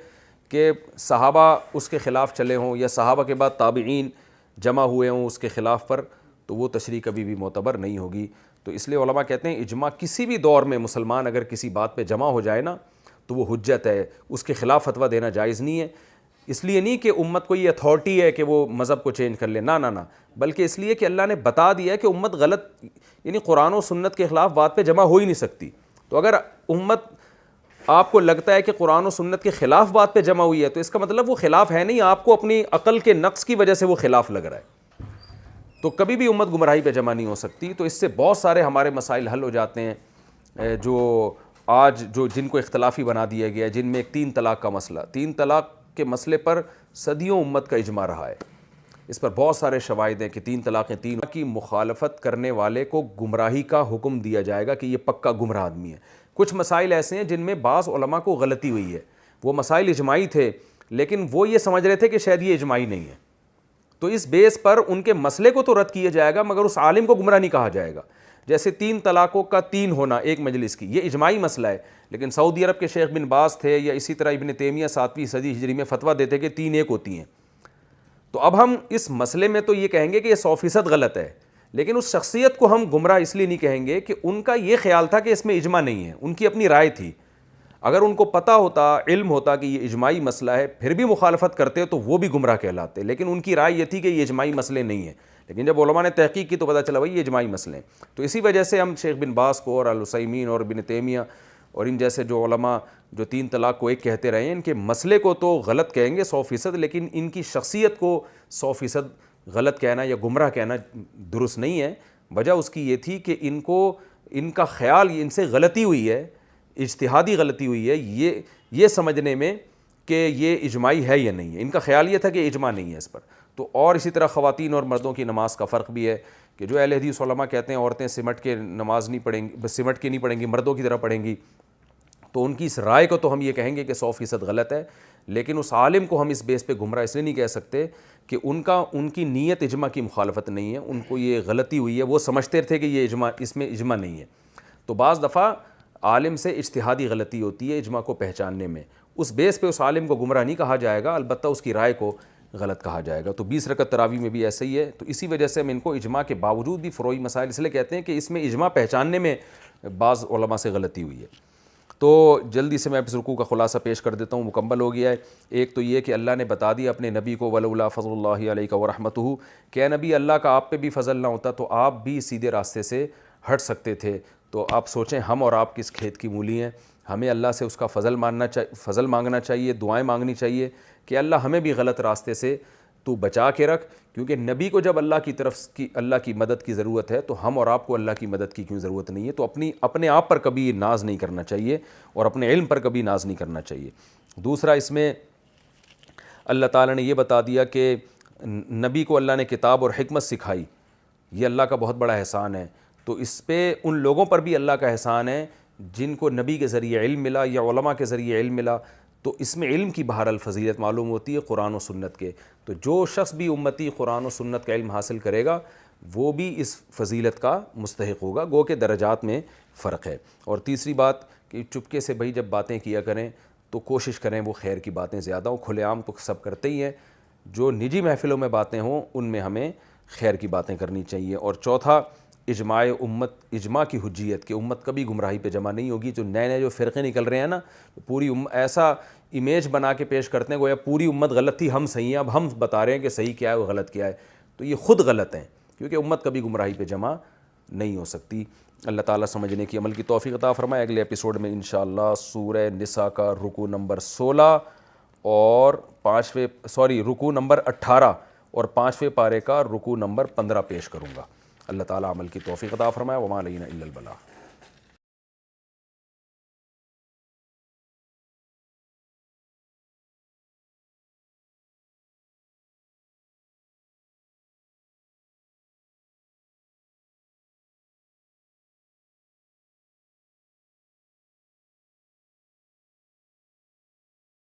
کہ صحابہ اس کے خلاف چلے ہوں یا صحابہ کے بعد تابعین جمع ہوئے ہوں اس کے خلاف پر، تو وہ تشریح کبھی بھی معتبر نہیں ہوگی۔ تو اس لیے علماء کہتے ہیں اجماع کسی بھی دور میں مسلمان اگر کسی بات پہ جمع ہو جائے نا تو وہ حجت ہے، اس کے خلاف فتویٰ دینا جائز نہیں ہے۔ اس لیے نہیں کہ امت کو یہ اتھارٹی ہے کہ وہ مذہب کو چینج کر لے، نہ بلکہ اس لیے کہ اللہ نے بتا دیا ہے کہ امت غلط، یعنی قرآن و سنت کے خلاف بات پہ جمع ہو ہی نہیں سکتی۔ تو اگر امت آپ کو لگتا ہے کہ قرآن و سنت کے خلاف بات پہ جمع ہوئی ہے تو اس کا مطلب وہ خلاف ہے نہیں، آپ کو اپنی عقل کے نقص کی وجہ سے وہ خلاف لگ رہا ہے۔ تو کبھی بھی امت گمراہی پہ جمع نہیں ہو سکتی۔ تو اس سے بہت سارے ہمارے مسائل حل ہو جاتے ہیں جو آج جن کو اختلافی بنا دیا گیا ہے، جن میں ایک 3 طلاق کا مسئلہ، 3 طلاق کے مسئلے پر صدیوں امت کا اجماع رہا ہے، اس پر بہت سارے شواہد ہیں کہ 3 طلاقیں 3 کی مخالفت کرنے والے کو گمراہی کا حکم دیا جائے گا کہ یہ پکا گمراہ آدمی ہے۔ کچھ مسائل ایسے ہیں جن میں بعض علماء کو غلطی ہوئی ہے، وہ مسائل اجماعی تھے لیکن وہ یہ سمجھ رہے تھے کہ شاید یہ اجماعی نہیں ہے، تو اس بیس پر ان کے مسئلے کو تو رد کیا جائے گا مگر اس عالم کو گمراہ نہیں کہا جائے گا۔ جیسے 3 طلاقوں کا 3 ہونا ایک مجلس کی، یہ اجماعی مسئلہ ہے، لیکن سعودی عرب کے شیخ بن باز تھے یا اسی طرح ابن تیمیہ 7ویں صدی ہجری میں فتویٰ دیتے کہ 3 ایک ہوتی ہیں۔ تو اب ہم اس مسئلے میں تو یہ کہیں گے کہ یہ 100% غلط ہے، لیکن اس شخصیت کو ہم گمراہ اس لیے نہیں کہیں گے کہ ان کا یہ خیال تھا کہ اس میں اجماع نہیں ہے، ان کی اپنی رائے تھی۔ اگر ان کو پتہ ہوتا، علم ہوتا کہ یہ اجماعی مسئلہ ہے، پھر بھی مخالفت کرتے تو وہ بھی گمراہ کہلاتے، لیکن ان کی رائے یہ تھی کہ یہ اجماعی مسئلے نہیں ہیں۔ لیکن جب علماء نے تحقیق کی تو پتہ چلا بھائی یہ اجماعی مسئلے ہیں۔ تو اسی وجہ سے ہم شیخ بن باز کو اور العثیمین اور ابن تیمیہ اور ان جیسے جو علماء جو 3 طلاق کو ایک کہتے رہے ہیں، ان کے مسئلے کو تو غلط کہیں گے 100%، لیکن ان کی شخصیت کو 100% غلط کہنا یا گمراہ کہنا درست نہیں ہے۔ وجہ اس کی یہ تھی کہ ان کا خیال، ان سے غلطی ہوئی ہے، اجتہادی غلطی ہوئی ہے یہ سمجھنے میں کہ یہ اجماعی ہے یا نہیں ہے۔ ان کا خیال یہ تھا کہ اجماع نہیں ہے اس پر۔ تو اور اسی طرح خواتین اور مردوں کی نماز کا فرق بھی ہے کہ جو اہل حدیث علماء کہتے ہیں عورتیں سمٹ کے نماز نہیں پڑھیں گی، سمٹ کے نہیں پڑھیں گی، مردوں کی طرح پڑھیں گی، تو ان کی اس رائے کو تو ہم یہ کہیں گے کہ 100% غلط ہے، لیکن اس عالم کو ہم اس بیس پہ گمراہ اس لیے نہیں کہہ سکتے کہ ان کی نیت اجماع کی مخالفت نہیں ہے، ان کو یہ غلطی ہوئی ہے، وہ سمجھتے تھے کہ یہ اجماع، اس میں اجماع نہیں ہے۔ تو بعض دفعہ عالم سے اجتہادی غلطی ہوتی ہے اجماع کو پہچاننے میں، اس بیس پہ اس عالم کو گمراہ نہیں کہا جائے گا، البتہ اس کی رائے کو غلط کہا جائے گا۔ تو 20 رکعت تراویح میں بھی ایسا ہی ہے۔ تو اسی وجہ سے ہم ان کو اجماع کے باوجود بھی فروعی مسائل اس لیے کہتے ہیں کہ اس میں اجماع پہچاننے میں بعض علماء سے غلطی ہوئی ہے۔ تو جلدی سے میں اس رکوع کا خلاصہ پیش کر دیتا ہوں، مکمل ہو گیا ہے۔ ایک تو یہ کہ اللہ نے بتا دیا اپنے نبی کو ولولا فضل اللہ علیک ورحمتہ، کہ اے نبی اللہ کا آپ پہ بھی فضل نہ ہوتا تو آپ بھی سیدھے راستے سے ہٹ سکتے تھے۔ تو آپ سوچیں ہم اور آپ کس کھیت کی مولی ہیں، ہمیں اللہ سے اس کا فضل مانگنا چاہیے، دعائیں مانگنی چاہیے کہ اللہ ہمیں بھی غلط راستے سے تو بچا کے رکھ، کیونکہ نبی کو جب اللہ کی مدد کی ضرورت ہے تو ہم اور آپ کو اللہ کی مدد کی کیوں ضرورت نہیں ہے۔ تو اپنے آپ پر کبھی ناز نہیں کرنا چاہیے اور اپنے علم پر کبھی ناز نہیں کرنا چاہیے۔ دوسرا، اس میں اللہ تعالیٰ نے یہ بتا دیا کہ نبی کو اللہ نے کتاب اور حکمت سکھائی، یہ اللہ کا بہت بڑا احسان ہے۔ تو اس پہ ان لوگوں پر بھی اللہ کا احسان ہے جن کو نبی کے ذریعے علم ملا یا علماء کے ذریعے علم ملا، تو اس میں علم کی بہرحال فضیلت معلوم ہوتی ہے قرآن و سنت کے۔ تو جو شخص بھی امتی قرآن و سنت کا علم حاصل کرے گا وہ بھی اس فضیلت کا مستحق ہوگا، گو کہ درجات میں فرق ہے۔ اور تیسری بات کہ چپکے سے بھائی جب باتیں کیا کریں تو کوشش کریں وہ خیر کی باتیں زیادہ ہوں، کھلے عام تو سب کرتے ہی ہیں، جو نجی محفلوں میں باتیں ہوں ان میں ہمیں خیر کی باتیں کرنی چاہیے۔ اور چوتھا، اجماع کی حجیت کہ امت کبھی گمراہی پہ جمع نہیں ہوگی. جو نئے جو فرقے نکل رہے ہیں نا, پوری ایسا امیج بنا کے پیش کرتے ہیں گویا پوری امت غلط تھی, ہم صحیح ہیں, اب ہم بتا رہے ہیں کہ صحیح کیا ہے وہ غلط کیا ہے. تو یہ خود غلط ہیں, کیونکہ امت کبھی گمراہی پہ جمع نہیں ہو سکتی. اللہ تعالیٰ سمجھنے کی عمل کی توفیق عطا فرمائے. اگلے ایپیسوڈ میں انشاءاللہ سورہ نساء کا رکوع نمبر 16 اور رکوع نمبر 18 اور 5ویں پارے کا رکوع نمبر 15 پیش کروں گا. اللہ تعالیٰ عمل کی توفیق عطا فرمائے. وما علینا الا البلاغ.